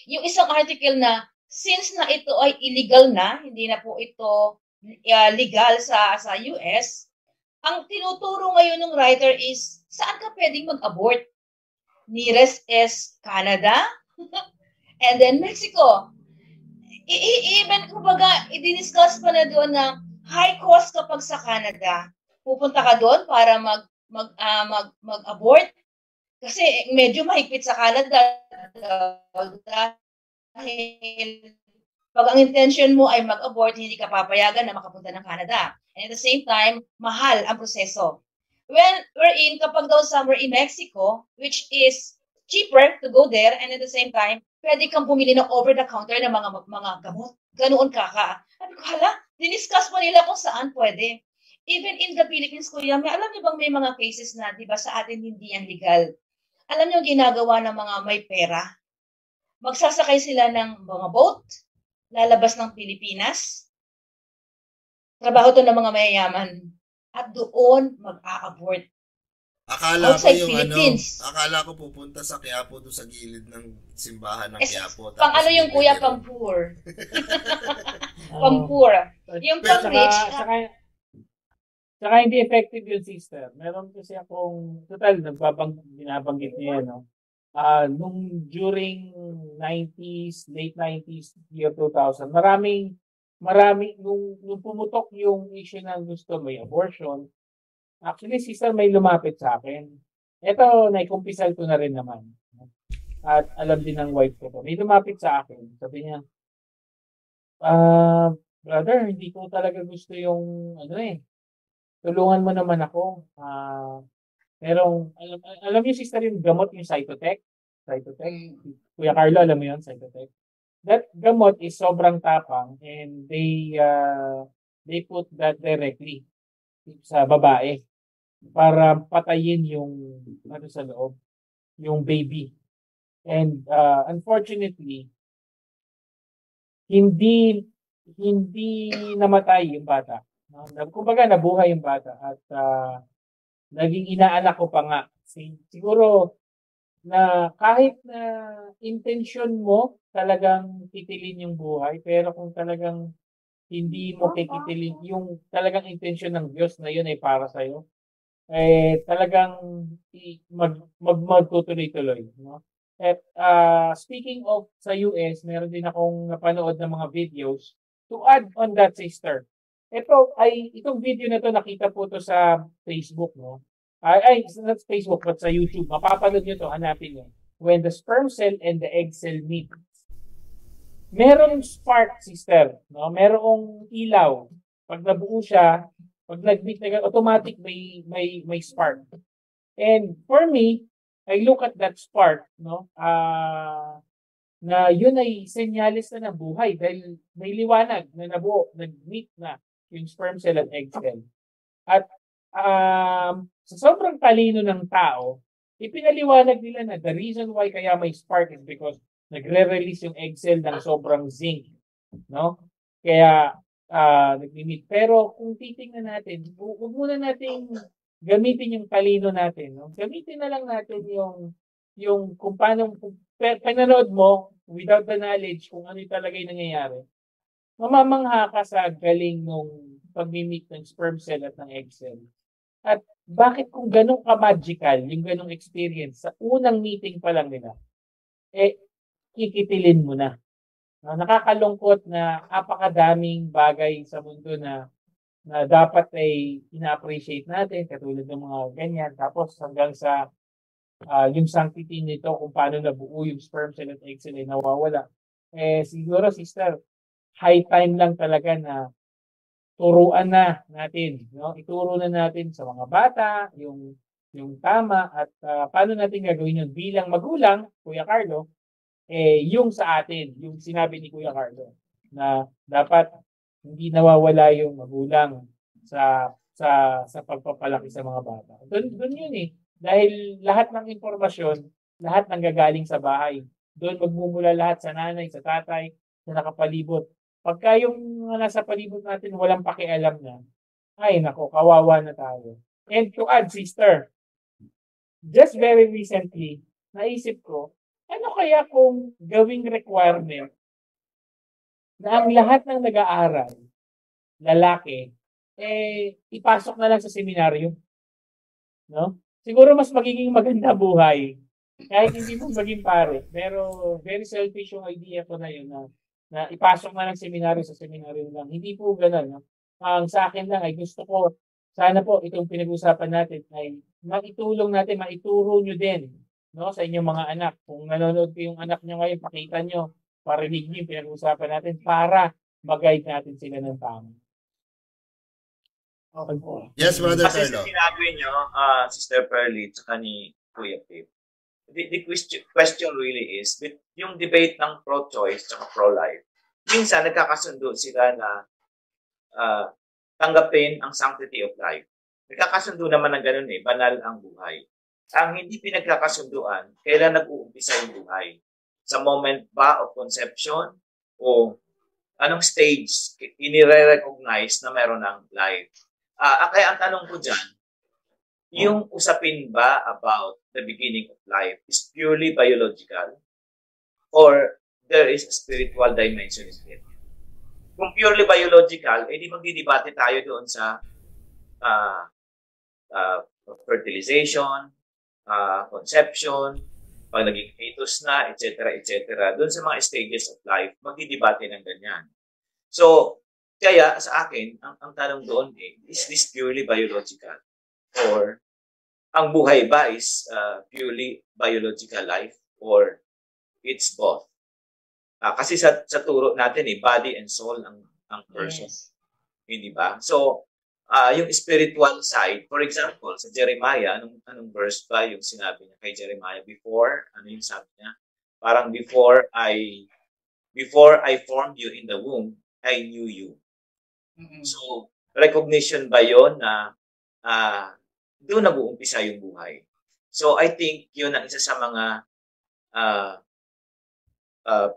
yung isang article na since na ito ay illegal na, hindi na po ito legal sa US, ang tinuturo ngayon ng writer is saan ka pwedeng mag-abort? Nearest is Canada and then Mexico. Even kumbaga i-discuss pa na doon na high cost kapag sa Canada. Pupunta ka doon para mag-abort kasi medyo mahigpit sa Canada dahil pag ang intention mo ay mag-abort, hindi ka papayagan na makapunta ng Canada. And at the same time, mahal ang proseso. Wherein kapag daw somewhere in Mexico, which is cheaper to go there, and at the same time, pwede kang bumili ng over-the-counter na mga gamot. Ganoon ka. Sabi ko, diniscuss pa nila kung saan pwede. Even in the Philippines, Kuya, alam niyo bang may mga cases na, di ba, sa atin hindi yan legal? Alam niyo ginagawa ng mga may pera? Magsasakay sila ng mga boat, lalabas ng Pilipinas, trabaho to ng mga mayayaman, at doon mag-a-abort. Outside Philippines. Akala ko pupunta sa Quiapo doon sa gilid ng simbahan ng Quiapo. Pang yung Kuya, pang-poor. Pang-poor. Yung pang-rich. Saka hindi effective yung sister. Meron kasi akong, total, binabanggit niya, no? Nung during 90s, late 90s, year 2000, marami, nung pumutok yung issue ng gusto may abortion, actually, sister, may lumapit sa akin. Ito, naikumpisal ko na rin naman. At alam din ng wife ko to. May lumapit sa akin. Sabi niya, brother, hindi ko talaga gusto yung, tulungan mo naman ako. Pero, alam niyo, sister, yung gamot, yung Cytotec. Kuya Carlo, alam mo yun, Cytotec. That gamot is sobrang tapang and they put that directly sa babae para patayin yung sa loob, yung baby. And unfortunately, hindi namatay yung bata. Kumbaga nabuhay yung bata at naging inaanak ko pa nga. Siguro na kahit na intention mo talagang titilin yung buhay, pero kung talagang hindi mo kikitilin yung talagang intention ng Diyos na yun ay para sa'yo, talagang magtutuloy-tuloy. No? At speaking of sa US, meron din akong napanood ng mga videos to add on that, sister. Itong video na to nakita po to sa Facebook, no? Not Facebook, but sa YouTube. Mapapanood nyo to, hanapin nyo. When the sperm cell and the egg cell meet. Merong spark, sister. No? Merong ilaw. Pag nabuo siya, pag nag-meet na automatic may spark. And for me, I look at that spark, no? Na yun ay senyales na ng buhay dahil may liwanag na nabuo, nag-meet na yung sperm cell at egg cell. At sa sobrang talino ng tao, ipinaliwanag nila na the reason why kaya may spark is because nagre-release yung egg cell ng sobrang zinc, no? Kaya nag-meet. Pero kung titingnan natin, huwag muna nating gamitin yung talino natin, no? Gamitin na lang natin yung kung paano pinanood mo without the knowledge kung ano talaga yung nangyayari. Mamamangha ka sa galing nung pag-meet ng sperm cell at ng egg cell. At bakit kung ganun ka-magical, yung ganung experience, sa unang meeting pa lang nila, kikitilin mo na. Nakakalungkot na apakadaming bagay sa mundo na dapat ay ina-appreciate natin, katulad ng mga ganyan. Tapos hanggang sa yung sanctity nito, kung paano nabuo yung sperm cell at egg cell ay nawawala. Siguro, sister, high time lang talaga na turuan na natin, no? Ituro na natin sa mga bata yung tama at paano natin gagawin yun bilang magulang, Kuya Carlo, yung sa atin, yung sinabi ni Kuya Carlo na dapat hindi nawawala yung magulang sa pagpapalaki sa mga bata. Doon yun eh. Dahil lahat ng impormasyon, lahat ng gagaling sa bahay. Doon magmumula lahat sa nanay, sa tatay, na nakapalibot. Pagka yung mga nasa palibot natin walang pakialam na, ay nako, kawawa na tayo. And to add, sister, just very recently, naisip ko, ano kaya kung gawing requirement na ang lahat ng nag-aaral, lalaki, ipasok na lang sa seminaryo, no? Siguro mas magiging maganda buhay kahit hindi mo maging pare. Pero very selfish yung idea ko na yun na ipasok na lang sa seminaryo lang. Hindi po gano'n. No? Ang sa akin lang ay gusto ko, sana po itong pinag-usapan natin ay maitulong natin, maituro nyo din, no, sa inyong mga anak. Kung nanonood ko yung anak nyo ngayon, pakita nyo, parinig nyo yung pinag-usapan natin para mag-guide natin sila ng tama. Okay po. Yes, Brother Kasi Carlo. sinabi nyo, Sister Pearly, tsaka ni Kuya Pip, the question really is, yung debate ng pro-choice tsaka pro-life, minsan nagkakasundo sila na tanggapin ang sanctity of life. Nagkakasundo naman ng ganun eh, banal ang buhay. Ang hindi pinagkakasunduan, kailan nag-uumpisa yung buhay? Sa moment ba of conception o anong stage inire-recognize na meron ng life? Kaya ang tanong ko dyan, yung usapin ba about the beginning of life is purely biological or there is a spiritual dimension in it? Kung purely biological, di magdidebate tayo doon sa fertilization, conception, pag naging fetus na, etc., etc. Doon sa mga stages of life, magdidebate ng ganyan. So, kaya sa akin, ang tanong doon is this purely biological? Or ang buhay ba is purely biological life? Or it's both? Kasi sa turo natin, body and soul ang person. Yes. Hindi ba? So, yung spiritual side, for example, sa Jeremiah, anong verse ba yung sinabi niya kay Jeremiah before? Ano yung sabi niya? Parang before I formed you in the womb, I knew you. Mm-hmm. So, recognition ba yon na doon nag-uumpisa yung buhay? So, I think yun ang isa sa mga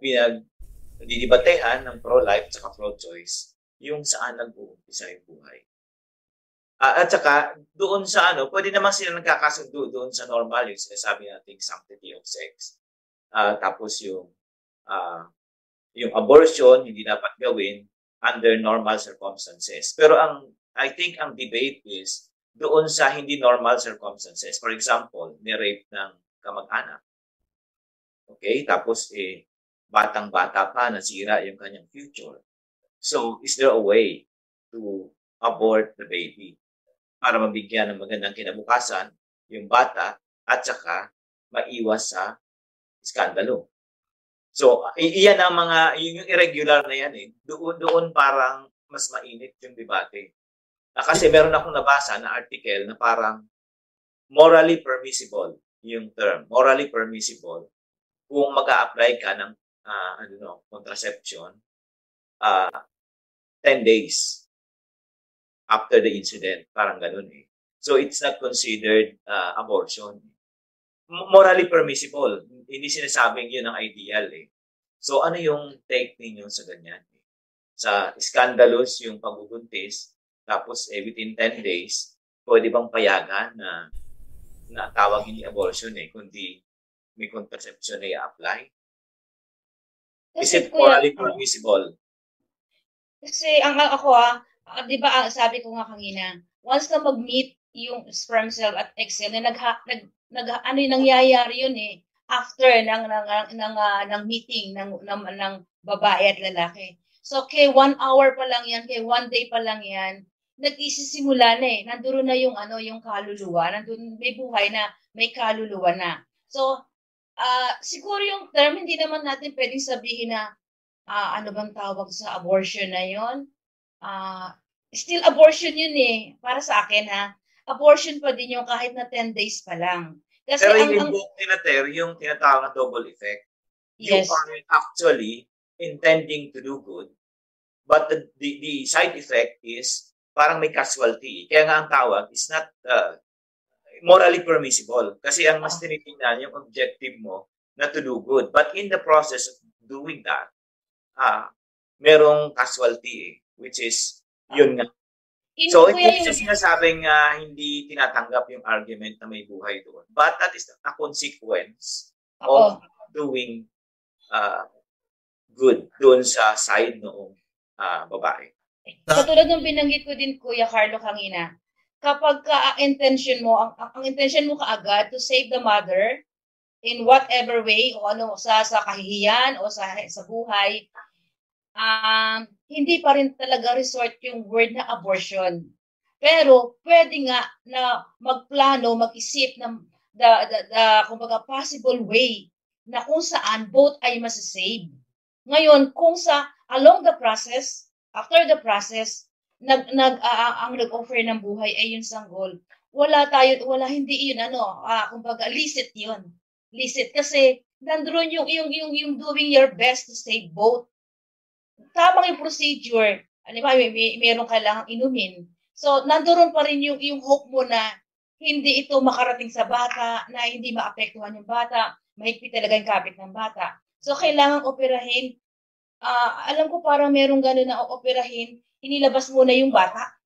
pinagdidibatehan ng pro-life at pro-choice, yung saan nag-uumpisa yung buhay. At saka, doon sa pwede naman sila nagkakasundo doon sa normal, yung sinasabi natin sanctity of sex. Tapos yung abortion, hindi dapat gawin under normal circumstances. Pero I think ang debate is doon sa hindi normal circumstances. For example, ni-rape ng kamag-anak. Okay? Tapos, batang-bata pa, nasira yung kanyang future. So, is there a way to abort the baby para mabigyan ng magandang kinabukasan yung bata at saka maiwas sa skandalo? So, iyan ang yung irregular na yan Doon parang mas mainit yung debate. Kasi meron akong nabasa na article na parang morally permissible yung term. Morally permissible kung mag-a-apply ka ng contraception 10 days after the incident. Parang ganun So, it's not considered abortion. Morally permissible. Hindi sinasabing yun ang ideal So, ano yung take ninyo sa ganyan? Sa scandalous yung pagbubuntis, tapos within 10 days, pwede bang payagan na tawag hindi abortion kundi may contraception na i-apply? Is it morally permissible? Kasi di ba sabi ko nga kanina, once na mag-meet yung sperm cell at egg cell, nangyayari yun after ng meeting ng babae at lalaki. So, 1 hour pa lang yan, 1 day pa lang yan, nag-isisimula na nanduro na yung kaluluwa, nandun may buhay na, may kaluluwa na. So, siguro yung term, hindi naman natin pwedeng sabihin na ano bang tawag sa abortion na yon? Still abortion yun eh. Para sa akin ha. Abortion pa din yung kahit na 10 days pa lang. Kasi Pero ang yung book tinater, yung tinatawag na double effect, you yes. are actually intending to do good, but the side effect is parang may casualty. Kaya nga ang tawag is not morally permissible. Kasi ang mas tinitingnan yung objective mo na to do good. But in the process of doing that, merong casualty which is yun nga. So, hindi siya sinasabing hindi tinatanggap yung argument na may buhay doon. But that is a consequence of doing good doon sa side noong babae. Katulad ng binanggit ko din, Kuya Carlo, kanina, kapag intention mo, ang intention mo kaagad to save the mother in whatever way, o ano, sa kahihiyan o sa buhay, hindi pa rin talaga resort yung word na abortion. Pero pwede nga na magplano, mag-isip ng kumbaga possible way na kung saan both ay masasave. Ngayon, kung along the process, after the process, ang nag-offer ng buhay ay yung sanggol, hindi yun kumbaga licit yun. Licit kasi nandoon yung doing your best to save both. Tamang yung procedure. Halimbawa, mayroong kailangang inumin. So, nandoon pa rin yung hope mo na hindi ito makarating sa bata, na hindi maapektuhan yung bata, mahigpit talaga yung kapit ng bata. So, kailangang operahin. Alam ko parang merong gano'n na operahin, inilabas muna yung bata.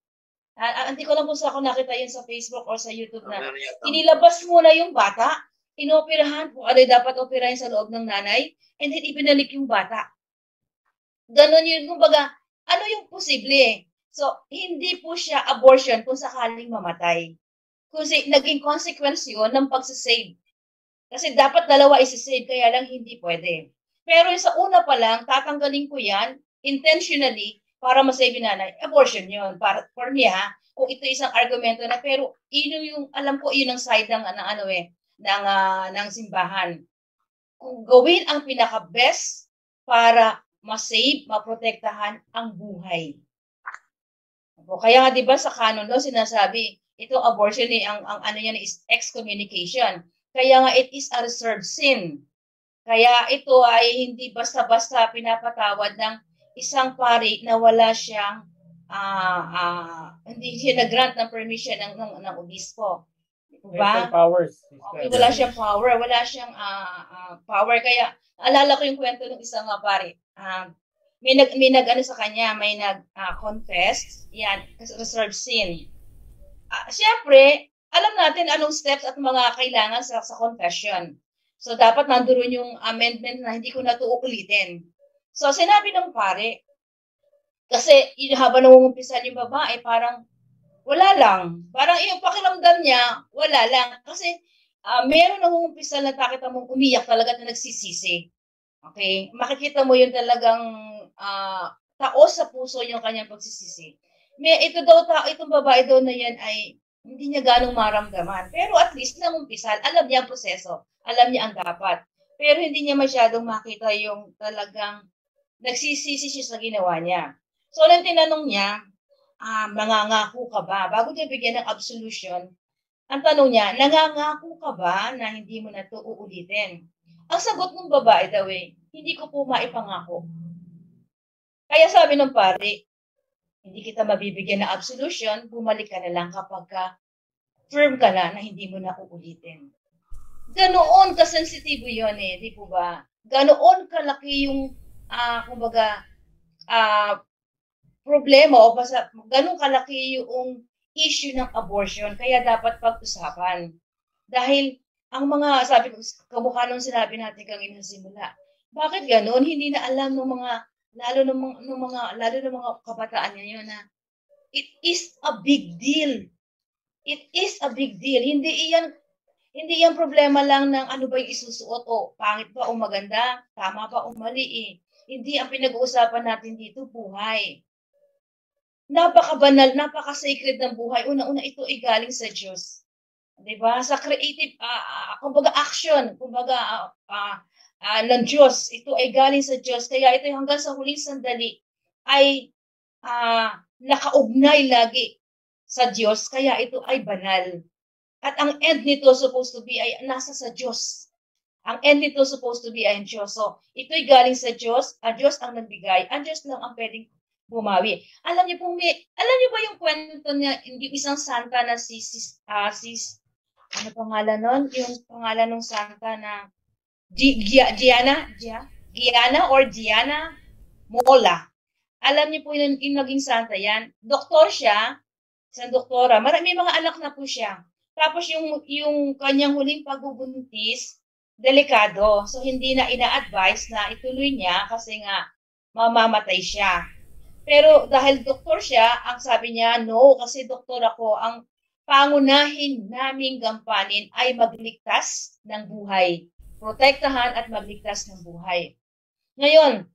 Hindi ko lang kung saan ako nakita yun sa Facebook or sa YouTube na inilabas muna yung bata, inoperahan kung ano dapat operahin sa loob ng nanay, and then ibinalik yung bata. Ganon yun, kumbaga, ano yung posible? So, hindi po siya abortion kung sakaling mamatay. Kasi naging consequence yun ng pagsasave. Kasi dapat dalawa isasave, kaya lang hindi pwede. Pero sa una pa lang, tatanggalin ko yan intentionally para masave yung nanay. Abortion yun. For me kung ito isang argumento na, pero yung alam ko, yun ang side ng simbahan. Kung gawin ang pinaka-best para masave, maprotektahan ang buhay. Kaya nga 'di ba sa canon law sinasabi, itong abortion ang ano yan is excommunication. Kaya nga it is a reserved sin. Kaya ito ay hindi basta-basta pinapatawad ng isang pari na wala siyang hindi siya nag-grant ng permission ng obispo. Diba? Powers. Wala siyang power, wala siyang power. Kaya alala ko yung kwento ng isang pari. May nag sa kanya, may nag-confess, yan, reserved sin. Siyempre, alam natin anong steps at mga kailangan sa confession. So, dapat nandoon yung amendment na hindi ko na ito uulitin. So, sinabi ng pare, kasi habang nangungumpisan yung babae, parang wala lang. Parang yung pakiramdam niya, wala lang. Kasi meron nangungumpisan na takita mong umiyak talaga na nagsisisi. Okay? Makikita mo yun talagang taos sa puso yung kanyang pagsisisi. Itong babae daw na yan ay hindi niya ganong maramdaman. Pero at least nangumpisan, alam niya ang proseso. Alam niya ang dapat. Pero hindi niya masyadong makita yung talagang nagsisisi siya sa ginawa niya. So, nang tinanong niya, nangangako ka ba? Bago niya bigyan ng absolution, ang tanong niya, nangangako ka ba na hindi mo na ito uulitin? Ang sagot ng babae daw hindi ko po maipangako. Kaya sabi ng pare, hindi kita mabibigyan ng absolution, bumalik ka na lang kapag firm ka na hindi mo na uulitin. Ganoon kasensitibo yun di po ba? Ganoon kalaki yung, problema o basta ganoon kalaki yung issue ng abortion, kaya dapat pag-usapan. Dahil ang mga, sabi ko, kamukha nung sinabi natin kanina sa simula, bakit ganoon? Hindi na alam ng mga, lalo ng mga kabataan ngayon na it is a big deal. It is a big deal. Hindi yan problema lang ng ano ba yung isusuot o pangit ba o maganda, tama ba o mali Hindi ang pinag-uusapan natin dito buhay. Napaka-banal, napaka-sacred ng buhay. Una-una ito ay galing sa Diyos. 'Di ba? Sa creative kumbaga action, kumbaga ng Diyos. Ito ay galing sa Diyos. Kaya ito hanggang sa huling sandali ay nakaugnay lagi sa Diyos, kaya ito ay banal. At ang end nito supposed to be ay nasa sa Diyos. Ang end nito supposed to be ay ang Diyos. So, ito'y galing sa Diyos, ang Diyos ang nagbigay, ang Diyos lang ang pwedeng bumawi. Alam niyo ba yung kwento niya, yung isang santa na ano pangalan nun? Yung pangalan ng santa na Gianna Mola. Alam niyo po yung naging santa yan. Doktor siya, isang doktora. May mga anak na po siya. Tapos yung kanyang huling pagbubuntis, delikado. So hindi na ina-advise na ituloy niya kasi nga mamamatay siya. Pero dahil doktor siya, ang sabi niya, no, kasi doktor ako, ang pangunahin naming gampanin ay magligtas ng buhay. Protektahan at magligtas ng buhay. Ngayon,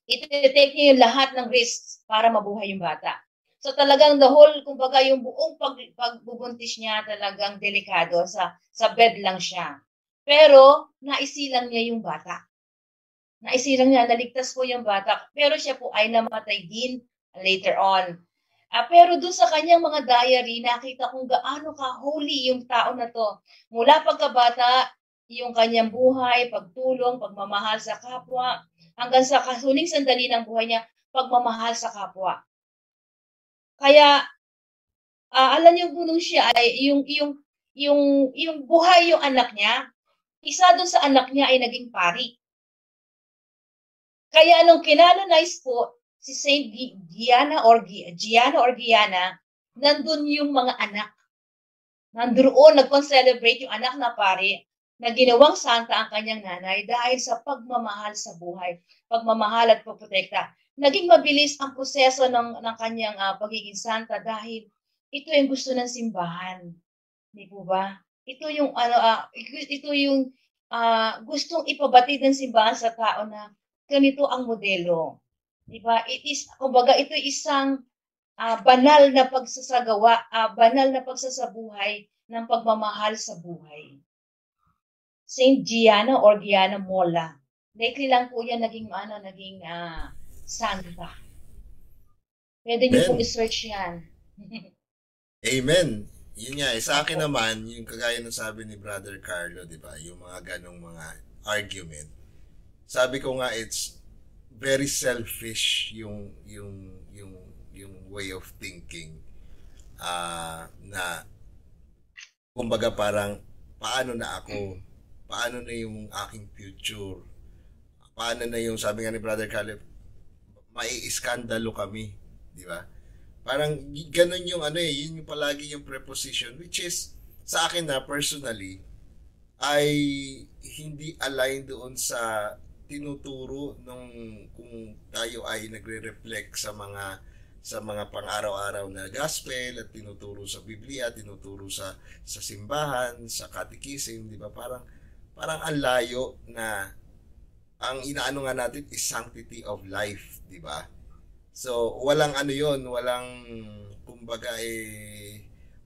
iti-take niya yung lahat ng risks para mabuhay yung bata. So talagang kumbaga yung buong pagbubuntis niya talagang delikado, sa bed lang siya. Pero naisilang niya yung bata. Naisilang niya, naligtas po yung bata. Pero siya po ay namatay din later on. Pero dun sa kanyang mga diary, nakita kung gaano ka-holy yung tao na to. Mula pagkabata, yung kanyang buhay, pagtulong, pagmamahal sa kapwa, hanggang sa huling sandali ng buhay niya, pagmamahal sa kapwa. Kaya, alam niyo po nung siya ay yung buhay yung anak niya, isa doon sa anak niya ay naging pari. Kaya nung kinanonize po si Saint Gianna, nandun yung mga anak. Nandoon, nagkon-celebrate yung anak na pari na ginawang santa ang kanyang nanay dahil sa pagmamahal sa buhay, pagmamahal at pagprotekta. Naging mabilis ang proseso ng kanyang pagiging santa dahil ito yung gusto ng simbahan. Di po ba? Ito yung gustong ipabatid ng simbahan sa tao na ganito ang modelo. Di ba? Kumbaga ito isang banal na pagsasagawa, banal na pagsasabuhay ng pagmamahal sa buhay. Saint Gianna Mola. Lately lang po yan naging santa. Pwede niyo pong i-search yan. Amen. Yun nga, sa akin naman, yung kagaya ng sabi ni Brother Carlo, di ba? Yung mga ganong mga argument. Sabi ko nga, it's very selfish yung way of thinking na kumbaga parang paano na ako, paano na yung aking future, paano na yung sabi nga ni Brother Caleb, mai-iskandalo kami, di ba? Parang ganun yung yun yung palagi yung preposition, which is sa akin na personally ay hindi aligned doon sa tinuturo nung kung tayo ay nagre-reflect sa mga pang-araw-araw na gospel at tinuturo sa Biblia, tinuturo sa simbahan, sa catechism, di ba? Parang ang layo na ang inaano nga natin is sanctity of life, di ba? So, walang walang kumbaga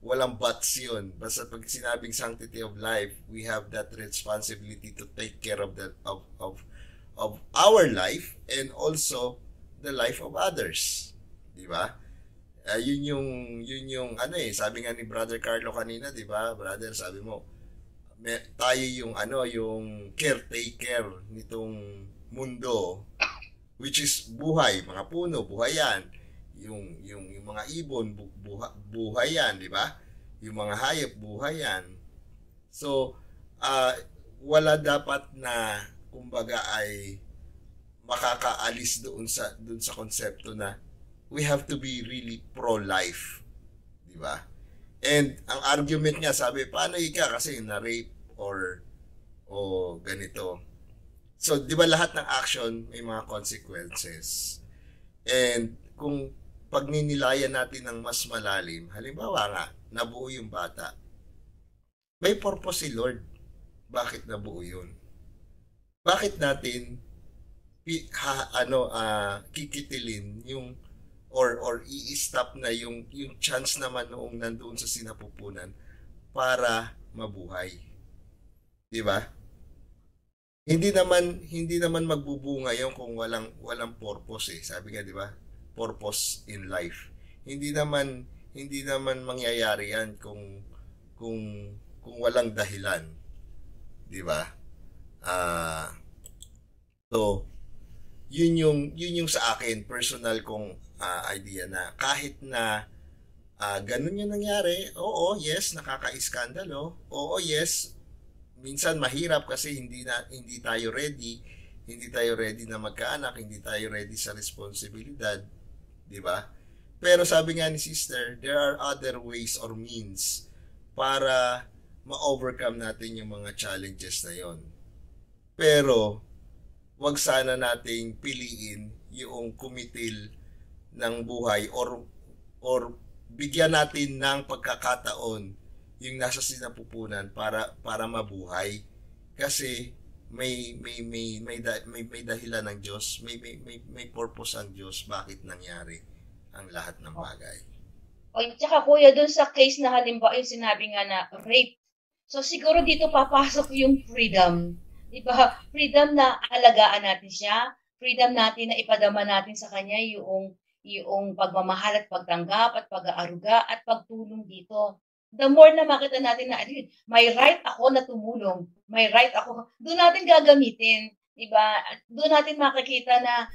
walang buts yun. Basta pag sinabing sanctity of life, we have that responsibility to take care of our life and also the life of others. Di ba? Yun yung sabi nga ni Brother Carlo kanina, di ba? Brother, sabi mo, tayo yung yung caretaker nitong mundo, which is buhay, mga puno, buhay yan. Yung mga ibon, buhay yan, di ba? Yung mga hayop, buhay yan. So, wala dapat na kumbaga ay makakaalis doon sa konsepto na we have to be really pro-life, di ba? And ang argument niya, sabi, paano kasi na-rape o ganito. So, di ba lahat ng action may mga consequences. And kung pagninilayan natin ng mas malalim, halimbawa nga, nabuo yung bata, may purpose si Lord. Bakit nabuo yun? Bakit natin kikitilin yung or i-stop na yung chance naman noong nandoon sa sinapupunan para mabuhay. 'Di ba? Hindi naman magbubunga 'yon kung walang purpose eh. Sabi nga 'di ba? Purpose in life. hindi naman mangyayari yan kung walang dahilan, 'di ba? So yun yung sa akin personal kong idea na kahit na ganun yung nangyari, oo, yes, nakaka-iskandalo, oo, yes, minsan mahirap kasi hindi tayo ready na magkaanak, hindi tayo ready sa responsibilidad, 'di ba? Pero sabi nga ni sister, there are other ways or means para ma-overcome natin yung mga challenges na yon. Pero wag sana nating piliin yung kumitil ng buhay or bigyan natin ng pagkakataon yung nasa sinapupunan para mabuhay kasi may dahilan ng Diyos, may purpose ang Diyos bakit nangyari ang lahat ng bagay. O, tsaka kuya, dun sa case na halimbawa yung sinabi nga na rape. So siguro dito papasok yung freedom. Diba? Freedom na alagaan natin siya. Freedom natin na ipadama natin sa kanya yung pagmamahal at pagtanggap at pag-aaruga at pagtulong dito. The more na makita natin na may right ako na tumulong, may right ako, doon natin gagamitin. Diba? Doon natin makikita na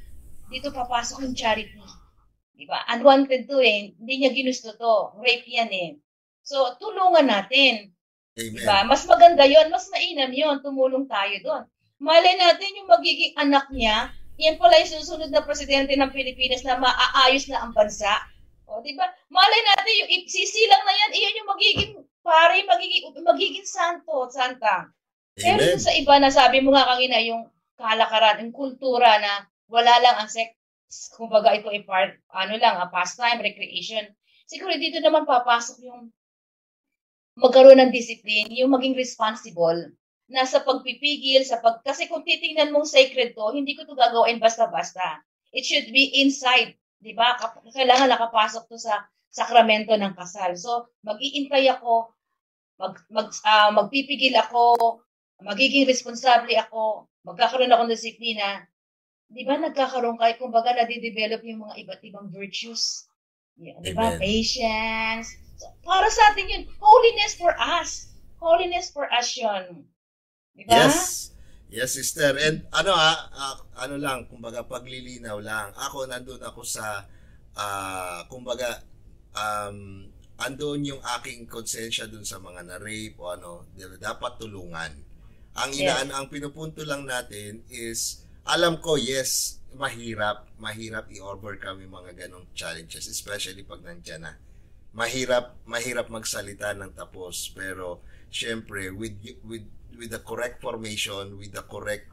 dito papasok yung charity. Diba? Unwanted to hindi niya ginusto to. Rape yan So, tulungan natin. Amen. Diba? Mas maganda yon, mas mainam yon, tumulong tayo doon. Malay natin yung magiging anak niya, yan pala yung susunod na presidente ng Pilipinas na maaayos na ang bansa. O, diba? Malay natin yung sisilang na yan, iyan yung magiging pare, magiging santa. Pero Amen. sa iba na sabi mo nga kanina, yung kalakaran, yung kultura na wala lang ang sex, kumbaga ito ay part, pastime, recreation. Siguro dito naman papasok yung magkaroon ng discipline, yung maging responsible na sa pagpipigil, kasi kung titingnan mong sacred to, hindi ko to gagawin basta-basta. It should be inside, di ba? Kailangan nakapasok to sa sakramento ng kasal. So, mag-iintay ako, magpipigil ako, magiging responsable ako, magkakaroon ako ng disiplina. Di ba nagkakaroon kayo, kumbaga nadidevelop yung mga iba't ibang virtues. Yeah, di ba? Patience. So, para sa atin yun, holiness for us. Holiness for us yun. Di ba? Yes, sister. And kumbaga paglilinaw lang. Nandun ako sa, andun yung aking konsensya dun sa mga na-rape o dapat tulungan. Ang pinupunto lang natin is, alam ko, yes, mahirap i-overcome yung mga ganong challenges, especially pag nandiyan na. Mahirap magsalita ng tapos, pero syempre with the correct formation, with the correct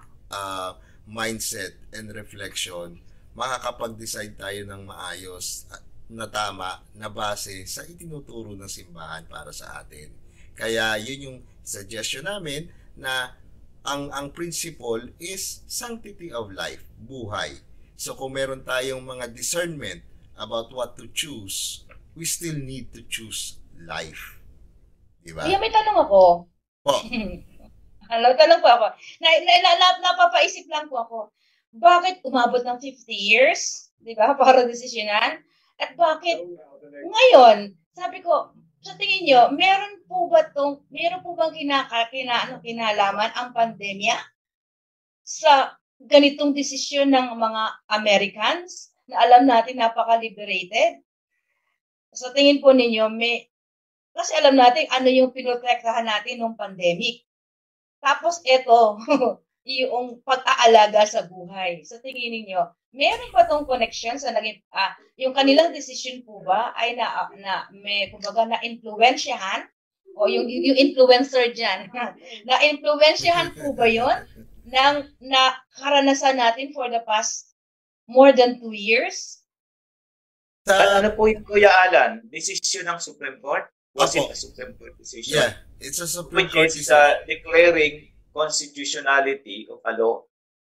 mindset and reflection, makakapag-decide tayo ng maayos na tama na base sa itinuturo ng simbahan para sa atin. Kaya yun yung suggestion namin na ang principle is sanctity of life, buhay. So kung meron tayong mga discernment about what to choose, we still need to choose life. Diba? May tanong ako. Tanong po ako. Napapaisip lang po ako. Bakit umabot ng 50 years? Diba? Para desisyonan? At bakit ngayon, sabi ko, sa tingin nyo, meron po bang kinalaman ang pandemya sa ganitong desisyon ng mga Americans na alam natin napaka-liberated? Sa tingin po ninyo, kasi alam natin ano yung pinotektahan natin ng pandemic. Tapos ito, yung pag-aalaga sa buhay. Sa tingin ninyo, meron ba tong connection sa naging, yung kanilang decision po ba ay na-influensyahan o yung influencer dyan, na-influensyahan po ba yun na karanasan natin for the past more than 2 years? Ano po yung Kuya Alan? Decision ng Supreme Court? Was it a Supreme Court decision? Yeah, it's a Supreme Court decision. Which is declaring constitutionality of a law.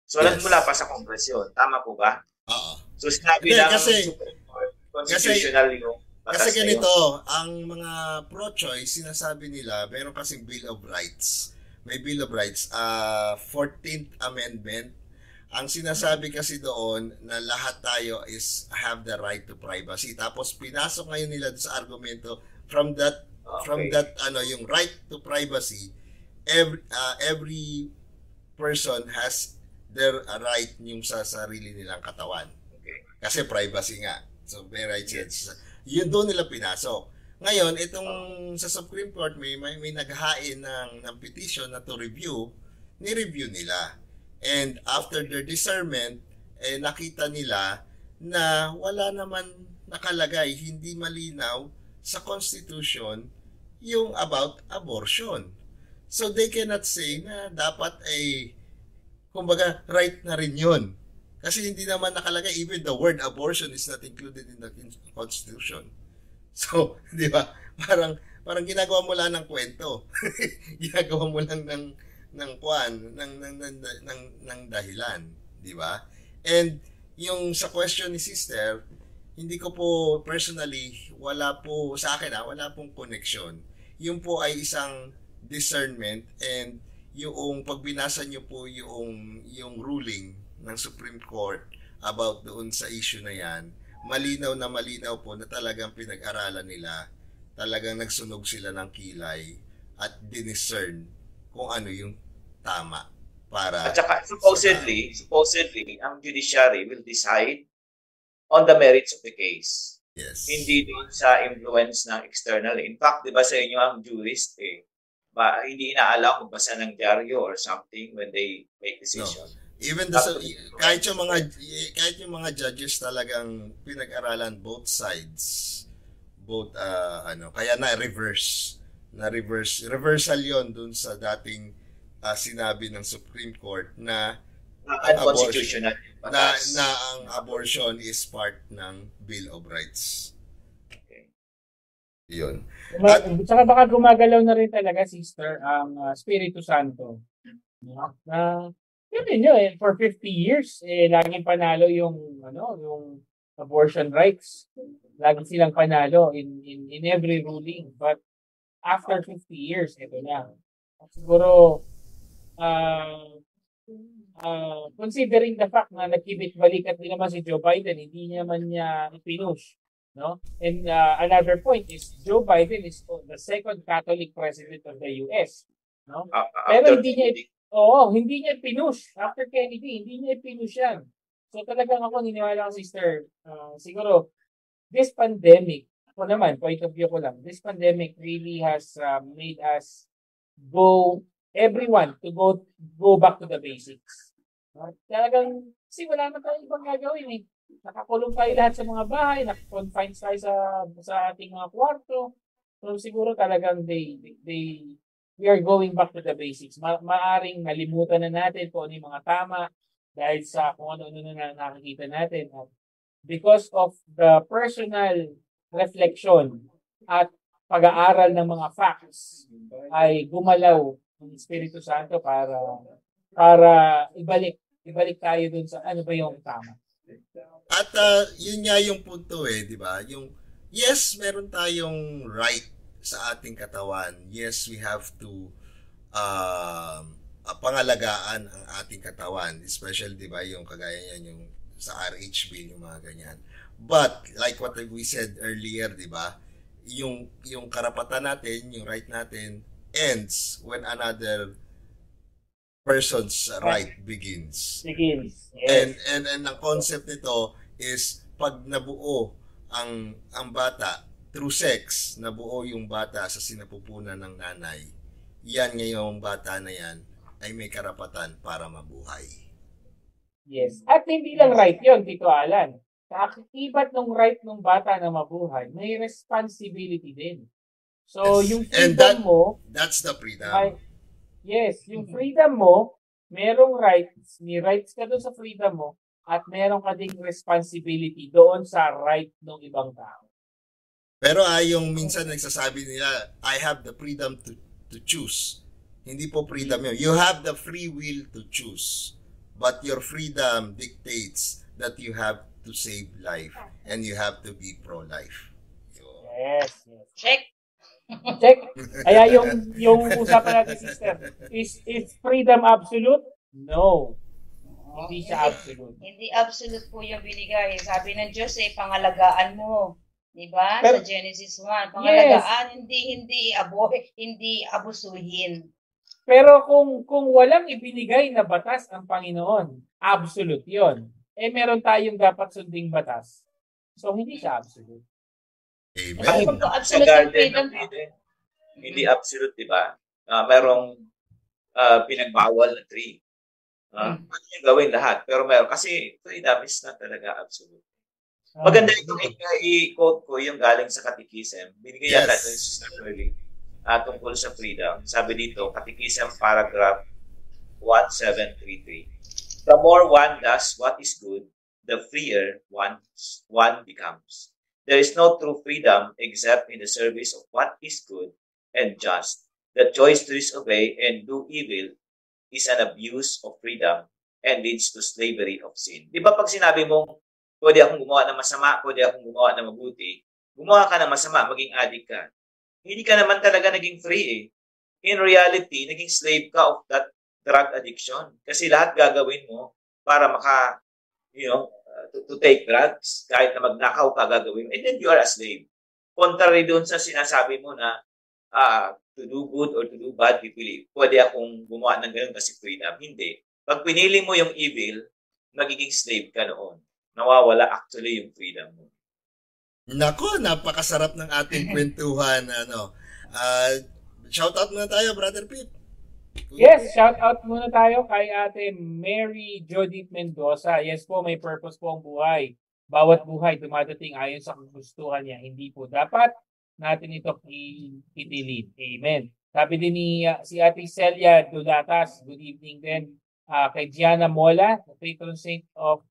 So, mula pa sa Congress yun. Tama po ba? Oo. So, sinabi ng Supreme Court, constitutional yung batas kasi ganito, ang mga pro-choice, sinasabi nila, meron kasing Bill of Rights. May Bill of Rights, 14th Amendment, Ang sinasabi kasi doon na lahat tayo is have the right to privacy. Tapos pinasok ngayon nila sa argumento from that yung right to privacy, every person has their right yung sa sarili nilang katawan. Okay. Kasi privacy nga. So may rights. Yes. Yun doon nila pinasok. Ngayon, itong sa Supreme Court may naghain ng petition na to review, ni-review nila. And after their discernment, nakita nila na wala naman nakalagay, hindi malinaw sa Constitution yung about abortion. So they cannot say na dapat kumbaga, right na rin yun. Kasi hindi naman nakalagay, even the word abortion is not included in the Constitution. So, di ba? Parang ginagawa mo lang ng kwento. Ginagawa mo lang ng dahilan, di ba? And yung sa question ni sister, hindi ko po personally, wala pong connection. Yung po ay isang discernment, and yung pagbinasa niyo po yung ruling ng Supreme Court about doon sa issue na yan, malinaw po na talagang pinag-aralan nila, talagang nagsunog sila ng kilay at diniscern kung ano yung tama para... At saka, supposedly, ang judiciary will decide on the merits of the case. Yes. Hindi doon sa influence ng external. In fact, di ba sa inyo ang jurist, hindi inaalam magbasa ng dyaryo or something when they make decision. No. Even kahit yung mga judges talagang pinag-aralan both sides. Kaya reversal yon dun sa dating sinabi ng Supreme Court na unconstitutional na ang abortion is part ng Bill of Rights. Okay. Yun. Saka baka gumagalaw na rin talaga, sister, ang Espiritu Santo. Yun for 50 years, laging panalo yung abortion rights. Lagi silang panalo in every ruling. But after 50 years, ito na. Siguro, considering the fact na nagkibit-balikat din naman si Joe Biden, hindi naman niya ipinush. No? And another point is Joe Biden is the second Catholic president of the US. No? Pero hindi niya pinush. After Kennedy, hindi niya pinush yan. So talagang ako niniwala ko, sister, siguro, this pandemic, ako naman, point of view ko lang, this pandemic really has made us everyone to go back to the basics. Talagang, kasi wala na tayong ibang gagawin eh. Nakakulong tayo lahat sa mga bahay, nakakonfine tayo sa ating mga kwarto. So siguro talagang we are going back to the basics. Maaring nalimutan na natin kung ano yung mga tama dahil sa kung ano na nakikita natin. Because of the personal reflection at pag-aaral ng mga facts, ay gumalaw ng Espiritu Santo para ibalik tayo dun sa ano ba yung tama. At yun nga yung punto di ba? Yung yes, meron tayong right sa ating katawan. Yes, we have to pangalagaan ang ating katawan, especially 'di ba yung kagaya niyan yung sa RH bill, yung mga ganyan. But like what we said earlier, 'di ba? Yung karapatan natin, yung right natin ends when another person's right begins. Yes. And ang concept nito is pag nabuo ang bata through sex, nabuo yung bata sa sinapupunan ng nanay, yan ngayong bata na yan ay may karapatan para mabuhay. Yes. At hindi lang right yun, Tito Alan. Kaakibat ng right ng bata na mabuhay, may responsibility din. So, Yes. yung freedom mo... That's the freedom. Yung freedom mo, merong rights. May rights ka doon sa freedom mo at meron ka ding responsibility doon sa right ng ibang tao. Pero yung minsan nagsasabi nila, I have the freedom to choose. Hindi po freedom yun. You have the free will to choose. But your freedom dictates that you have to save life and you have to be pro-life. Yes. Check. Kaya yung usapan natin, sister, is freedom absolute? No. Hindi siya absolute. Hindi absolute po yung binigay. Sabi ng Diyos pangalagaan mo. Diba? Pero- Sa Genesis 1. Pangalagaan, hindi abusuhin. Pero kung walang ibinigay na batas ang Panginoon, absolute 'yon. Meron tayong dapat sunding batas. So hindi siya absolute. Amen. Kung Sa absolute yung Garden freedom, of Eden, hindi absolute, di ba? Merong pinagbawal na tree. Pwede yung gawin lahat. Pero meron, kasi freedom is not talaga absolute. Maganda itong i-quote ko yung galing sa Catechism. Binigay yan natin si Sister Pearlie tungkol sa freedom. Sabi dito, Catechism paragraph 1733. The more one does what is good, the freer one becomes. There is no true freedom except in the service of what is good and just. The choice to disobey and do evil is an abuse of freedom and leads to slavery of sin. Di ba pag sinabi mong, pwede akong gumawa ng masama, pwede akong gumawa ng mabuti, gumawa ka ng masama, maging addict ka. Hindi ka naman talaga naging free eh. In reality, naging slave ka of that drug addiction. Kasi lahat gagawin mo para to take drugs, kahit na magnakaw ka gagawin, and then you are a slave. Contrary doon sa sinasabi mo na to do good or to do bad, pwede akong gumawa ng ganun kasi freedom. Hindi. Pag pinili mo yung evil, magiging slave ka noon. Nawawala actually yung freedom mo. Nako, napakasarap ng ating kwentuhan. Shout out muna tayo, Brother Pete. Yes, shout out muna tayo kay Ate Mary Judith Mendoza. Yes po, may purpose po ang buhay. Bawat buhay dumadating ayon sa kagustuhan niya. Hindi po dapat natin ito itilid. Amen. Sabi din ni si Ate Celia Dulatas, good evening din. Kay Gianna Mola, the patron saint of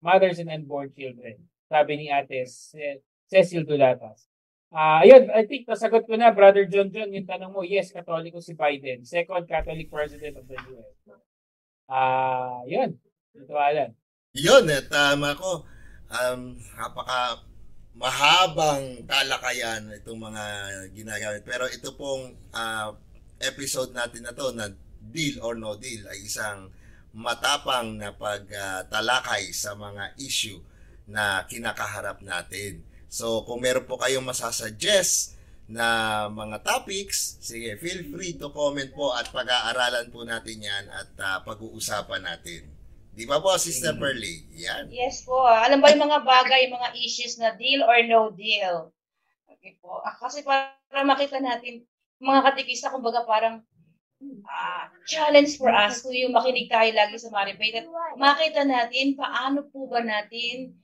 mothers and unborn children. Sabi ni Ate Cecil Dulatas. Ayun, I think nasagot ko na, Brother John, yung tanong mo. Yes, Katoliko si Biden. Second Catholic President of the US. Yun. Ito, Alan. Yun, tama ko. Napaka mahabang talakayan itong mga ginagamit. Pero ito pong episode natin na to na deal or no deal ay isang matapang na pagtalakay sa mga issue na kinakaharap natin. So, kung meron po kayong masasuggest na mga topics, sige, feel free to comment po at pag-aaralan po natin yan at pag-uusapan natin. Di ba po, Sister Pearlie? Yan. Yes po. Alam ba yung mga bagay, mga issues na deal or no deal? Okay po. Kasi para makita natin, mga katikista, kumbaga parang challenge for us kung yung makinig tayo lagi sa Maribay. Makita natin paano po ba natin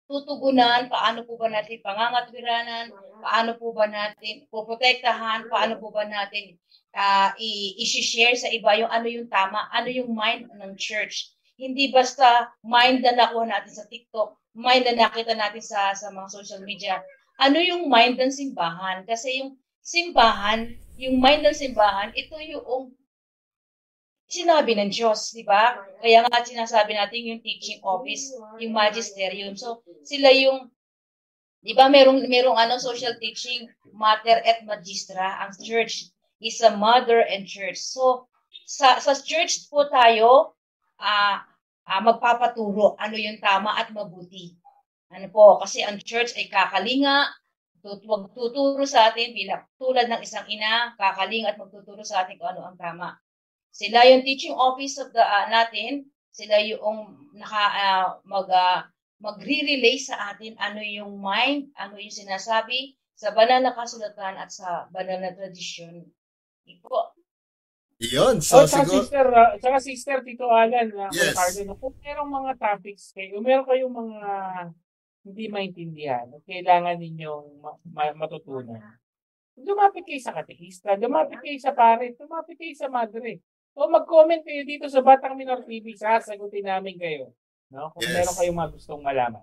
tutugunan, paano po ba natin pangangatwiranan, paano po ba natin poprotektahan, paano po ba natin i-share sa iba yung ano yung tama, ano yung mind ng church. Hindi basta mind na nakuha natin sa TikTok, mind na nakita natin sa mga social media. Ano yung mind ng simbahan? Kasi yung simbahan, yung mind ng simbahan, ito yung sinabi ng Diyos, di ba? Kaya nga sinasabi natin yung teaching office, yung magisterium. So, sila yung, di ba, merong social teaching, mater et magistra. Ang church is a mother and church. So, sa church po tayo, magpapaturo ano yung tama at mabuti. Ano po, kasi ang church ay kakalinga, tuturo sa atin bilang tulad ng isang ina, kakalinga at magtuturo sa atin kung ano ang tama. Sila yung teaching office of natin, sila yung magre-relay sa atin ano yung mind, ano yung sinasabi sa banal na kasulatan at sa banal na tradisyon. Ito. Iyon. So, siguro... Sister Tito Alan, yes. Kung merong mga topics kayo, meron kayong mga hindi maintindihan at kailangan ninyong matutunan. Lumapit kayo sa katekista, lumapit kayo sa pare, lumapit kayo sa madre. O mag-comment kayo dito sa Batang Minor TV, sasagutin namin kayo. No? Kung meron kayong mga gustong malaman.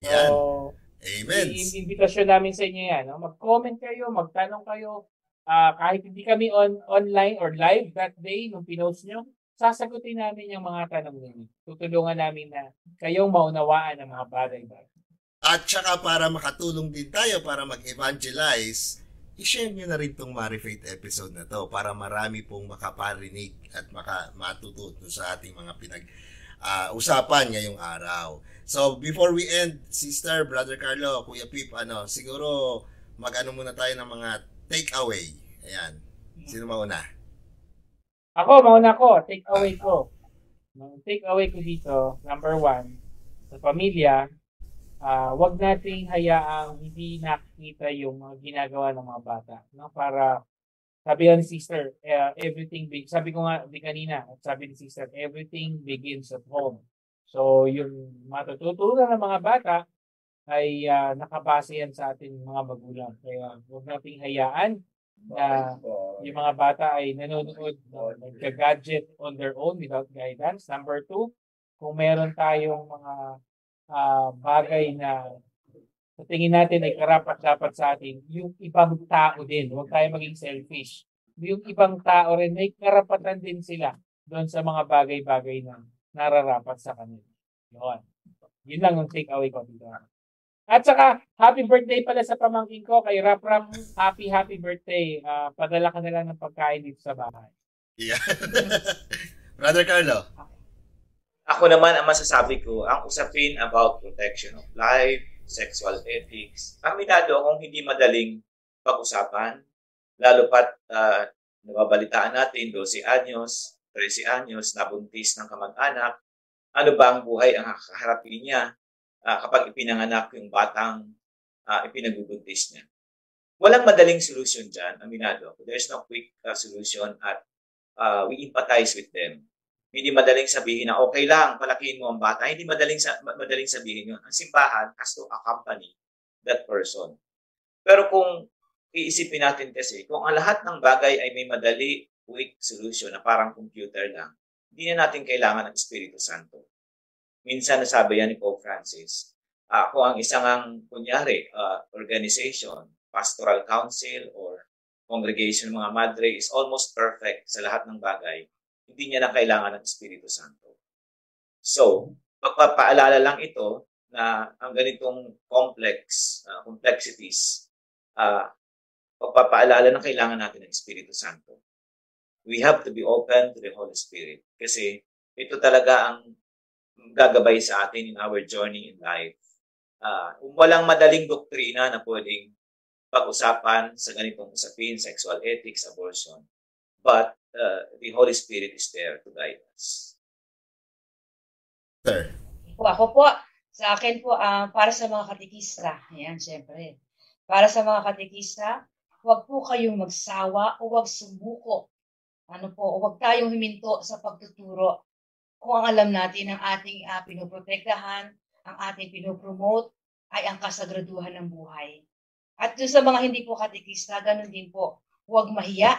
Yan. So, Amen. Invitasyon namin sa inyo yan. No? Mag-comment kayo, magtanong kayo. Kahit hindi kami online or live that day nung pinost nyo, sasagutin namin yung mga tanong ninyo. Tutulungan namin na kayong maunawaan ng mga bagay-bagay. At saka para makatulong din tayo para mag-evangelize, i-share nyo na rin tong Marifate episode na to para marami pong makaparinig at matututo sa ating mga usapan ngayong araw. So, before we end, Sister, Brother Carlo, Kuya Pip, siguro mag-ano muna tayo ng mga take-away. Ayan. Sino mauna? Ako, mauna ko. Take-away ko. Ang take-away ko dito, number 1, sa pamilya, wag nating hayaang hindi nakikita yung mga ginagawa ng mga bata. No? Para, sabi ni Sister, sabi ko nga di kanina, at sabi ni Sister, everything begins at home. So, yung matututunan ng mga bata ay nakabase yan sa ating mga magulang. Kaya huwag nating hayaan na yung mga bata ay nanonood, nagka-gadget on their own without guidance. Number 2, kung meron tayong mga bagay na sa tingin natin ay karapat-dapat sa atin, yung ibang tao din, huwag tayo maging selfish. Yung ibang tao rin, may karapatan din sila doon sa mga bagay-bagay na nararapat sa kanila. Yun lang yung take away ko dito. At saka, happy birthday pala sa pamangkin ko, kay Rap. Happy birthday. Padala ka na lang ng pagkain dito sa bahay. Yeah. Brother Carlo. Ako naman, ang masasabi ko, ang usapin about protection of life, sexual ethics, aminado akong hindi madaling pag-usapan, lalo pat nababalitaan natin, 12 anyos, 13 anyos, nabuntis ng kamag-anak, ano ba ang buhay ang kaharapin niya kapag ipinanganak yung batang ipinagbubuntis niya. Walang madaling solution dyan, aminado. There's no quick solution at we empathize with them. Hindi madaling sabihin na okay lang, palakihin mo ang bata. Hindi madaling sabihin yun. Ang simbahan has to accompany that person. Pero kung iisipin natin kasi, kung ang lahat ng bagay ay may madali, quick solution na parang computer lang, hindi na natin kailangan ng Espiritu Santo. Minsan nasabi yan ni Pope Francis, kung ang isang kunyari, organization, pastoral council, or congregation ng mga madre is almost perfect sa lahat ng bagay, hindi niya na kailangan ng Espiritu Santo. So, pagpapaalala lang ito na ang ganitong complexities, pagpapaalala na kailangan natin ng Espiritu Santo. We have to be open to the Holy Spirit kasi ito talaga ang gagabay sa atin in our journey in life. Walang madaling doktrina na pwedeng pag-usapan sa ganitong usapin, sexual ethics, abortion. But the Holy Spirit is there to guide us. Sir. Ako po, sa akin po, para sa mga katekista, ayan, syempre, para sa mga katekista, huwag po kayong magsawa o huwag sumuko. Huwag tayong huminto sa pagtuturo kung ang alam natin ang ating pinoprotektahan, ang ating pinopromote, ay ang kasagraduhan ng buhay. At doon sa mga hindi po katekista, ganun din po, huwag mahiya,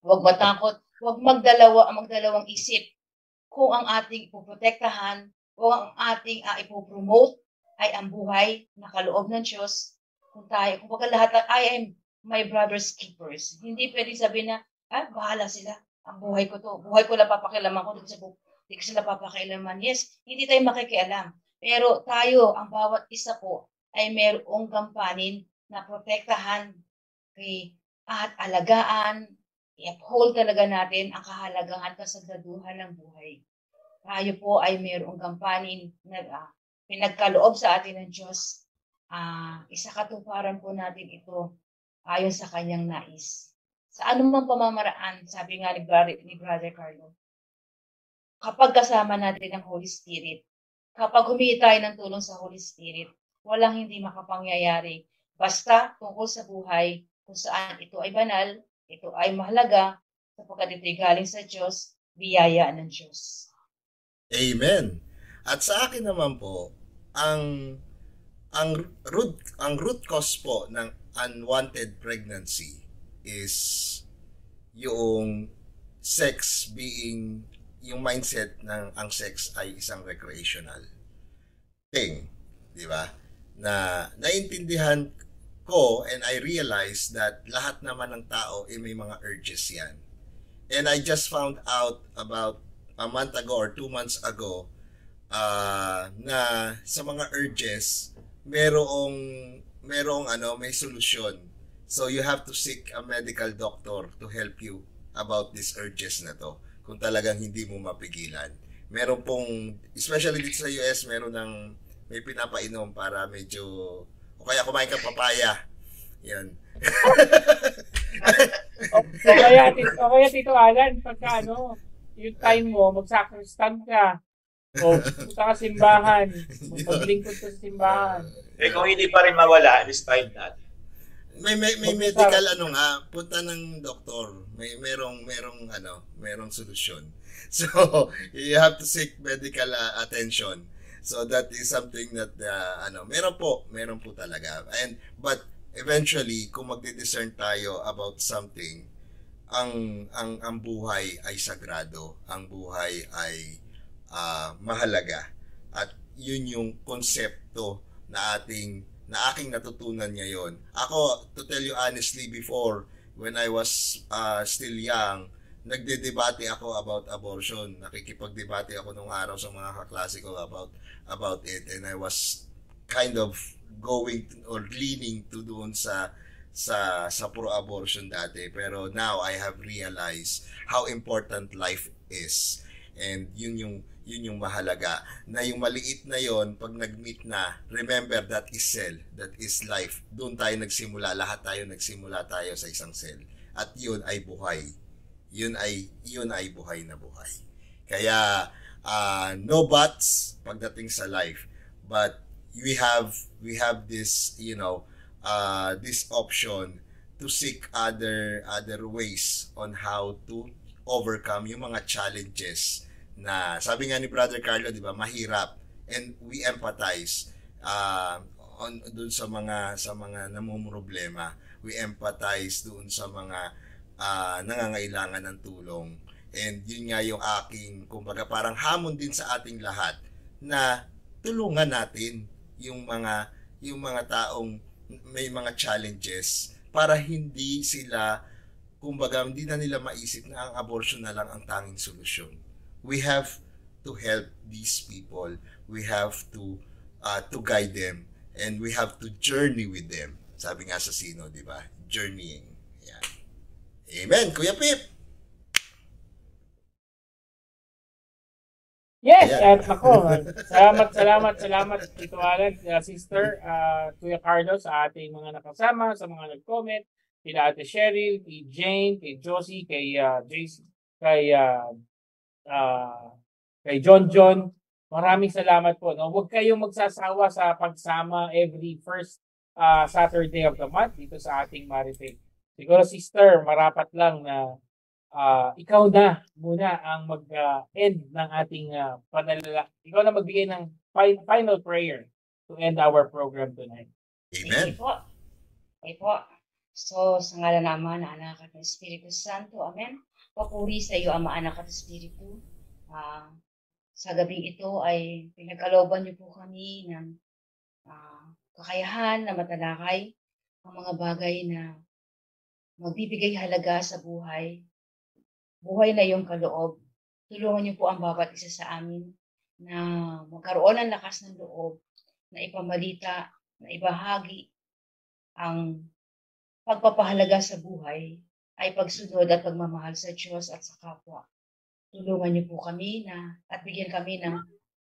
huwag matakot, huwag magdalawang isip kung ang ating ipoprotektahan o ang ating ipopromote ay ang buhay na kaloob ng Diyos. Kung lahat I am my brother's keepers. Hindi pwede sabihin na, bahala sila. Ang buhay ko to. Buhay ko lang papakialaman ko. Hindi ko sila papakailaman. Yes, hindi tayo makikialam. Pero tayo, ang bawat isa po, ay mayroong gampanin na protektahan at alagaan, i-uphold talaga natin ang kahalagahan, kasagraduhan ng buhay. Tayo po ay mayroong gampanin na pinagkaloob sa atin ng Diyos. Isakatuparan po natin ito ayon sa kanyang nais. Sa anumang pamamaraan, sabi nga ni Brother Carlo, kapag kasama natin ang Holy Spirit, kapag humingi tayo ng tulong sa Holy Spirit, walang hindi makapangyayari. Basta tungkol sa buhay, kung saan ito ay banal, ito ay mahalaga, sapagkat ito'y galing sa Diyos, biyaya ng Diyos. Amen. At sa akin naman po, ang root cause po ng unwanted pregnancy is yung sex being, yung mindset ng ang sex ay isang recreational thing, di ba? Na naintindihan ko and I realized that lahat naman ng tao may mga urges yan. And I just found out about a month ago or 2 months ago na sa mga urges merong may solusyon So you have to seek a medical doctor to help you about these urges na to. Kung talagang hindi mo mapigilan. Meron pong, especially dito sa US, may pinapainom para medyo, o kaya kumain ka papaya. Yan. o kaya Tito Alan, pagka yung time mo, mag-sacristan ka. O punta ka simbahan. Maglingkod ka sa simbahan. Kung hindi pa rin mawala, this time natin. May medical punta ng doktor. Merong solusyon. So, you have to seek medical attention. So that is something that meron po talaga. But eventually, kung magdi-discern tayo about something, ang buhay ay sagrado. Ang buhay ay mahalaga. At yun yung konsepto na aking natutunan ngayon. Ako, to tell you honestly, before, when I was still young, nagdedebate ako about abortion. Nakikipagdebate ako nung araw sa mga kaklase ko about it, and I was kind of going or leaning to doon sa pro-abortion dati. Pero now I have realized how important life is. And yun yung mahalaga. Na yung maliit na yon, pag nag-meet na, remember, that is cell, that is life. Doon tayo nagsimula, lahat tayo nagsimula tayo sa isang cell. At yun ay buhay. Yun ay buhay na buhay. Kaya no buts pagdating sa life, but we have this this option to seek other ways on how to overcome yung mga challenges na sabi nga ni Brother Carlo, di ba, mahirap, and we empathize doon sa mga namumroblema. We empathize doon sa mga nangangailangan ng tulong. And yun nga yung aking, kumbaga, parang hamon din sa ating lahat na tulungan natin yung mga taong may mga challenges para hindi sila, kumbaga, hindi na nila maisip na ang abortion na lang ang tanging solusyon. We have to help these people. We have to guide them, and we have to journey with them. Sabi nga sa Sino, di ba? Journeying. Yan. Amen, Kuya Pip! Yes, at ako, salamat Tito Alan, Sister, Kuya Carlos, sa ating mga nakasama, sa mga nag-comment, kila Ate Cheryl, kay Jane, kay Josie, kay Jace, kay John. Maraming salamat po. No? Huwag kayong magsasawa sa pagsama every first Saturday of the month dito sa ating Marites. Siguro, Sister, marapat lang na ikaw na muna ang mag-end ng ating panalala. Ikaw na magbigay ng final prayer to end our program tonight. Amen. Okay po. So, sa ngalan ng Ama, na Anak at ng Espiritu Santo. Amen. Papuri sa iyo, Ama, Anak at Espiritu. Sa gabing ito ay pinagkalooban niyo po kami ng kakayahan na matalakay ang mga bagay na magbibigay halaga sa buhay. Buhay na iyong kaloob. Tulungan niyo po ang bawat isa sa amin na magkaroon ng lakas ng loob, na ipamalita, na ibahagi ang pagpapahalaga sa buhay ay pagsunod at pagmamahal sa Diyos at sa kapwa. Tulungan niyo po kami at bigyan kami ng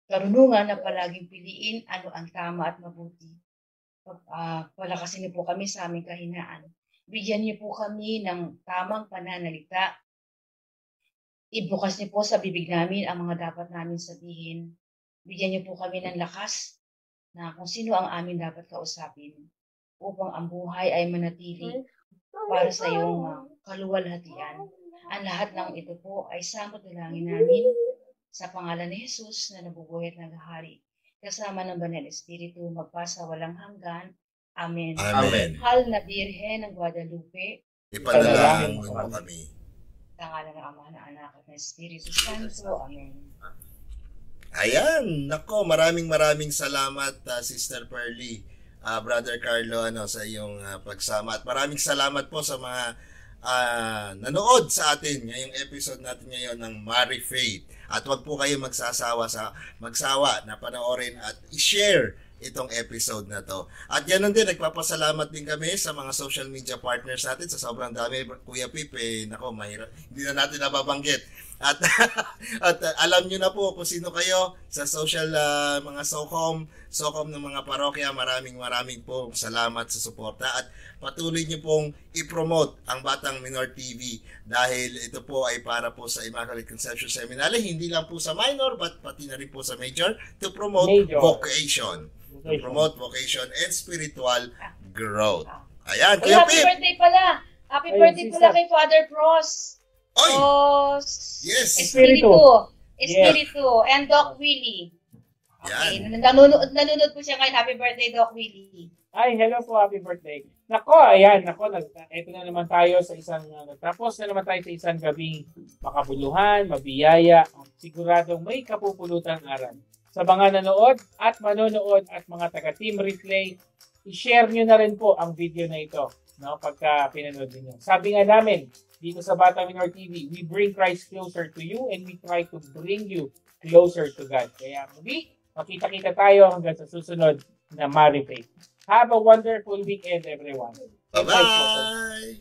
karunungan na palaging piliin ano ang tama at mabuti. Palakasin niyo po kami sa aming kahinaan. Bigyan niyo po kami ng tamang pananalita. Ibukas niyo po sa bibig namin ang mga dapat namin sabihin. Bigyan niyo po kami ng lakas na kung sino ang amin dapat kausapin upang ang buhay ay manatili para sa iyong kaluwalhatian. Ang lahat ng ito po ay samot dalangin namin sa pangalan ni Jesus na nabubuhay at naghahari. Kasama ng Banal Espiritu, magpasa walang hanggan. Amen. Amen. Mahal na Birhen ng Guadalupe, Ipanalangin mo kami. sa ngalan ng Ama, ng Anak at ng Espiritu Santo. Amen. Ayan, nako, maraming salamat Sister Pearly, Brother Carlo, sa iyong pagsama, at maraming salamat po sa mga nanood sa atin ngayong episode natin ngayon ng Marifaith. At wag po kayo magsawa na panoorin at i-share itong episode na to. At ganoon din, nagpapasalamat din kami sa mga social media partners natin sa sobrang dami. Kuya Pip, nako, mahirap. Hindi na natin nababanggit. At, alam nyo na po kung sino kayo sa social mga SOCOM ng mga parokya. Maraming po salamat sa suporta at patuloy nyo pong i-promote ang Batang Minor TV dahil ito po ay para po sa Immaculate Conception Seminary, hindi lang po sa minor but pati na rin po sa major to promote vocation. To promote vocation and spiritual growth. Ayan, Kuya Happy Pip! birthday pala! Happy birthday pala kay Father Pros! Oy! Yes! Yes! Espiritu! And Doc Willie. Okay, Yan. nanonood po siya ngayon. Happy birthday, Doc Willie. Ay, hello po, happy birthday. Nako, ayan, ito na naman tayo sa tapos na naman tayo sa isang gabing makabuluhan, mabiyaya, siguradong may kapupulutang aral. Sa mga nanood at manonood at mga taga-team replay, i-share nyo na rin po ang video na ito, no, pagka pinanood niyo. Sabi nga namin, dito sa Batang Minor TV, we bring Christ closer to you and we try to bring you closer to God. Kaya muli, makita-kita tayo hanggang sa susunod na Mari Faith. Have a wonderful weekend, everyone. Bye-bye!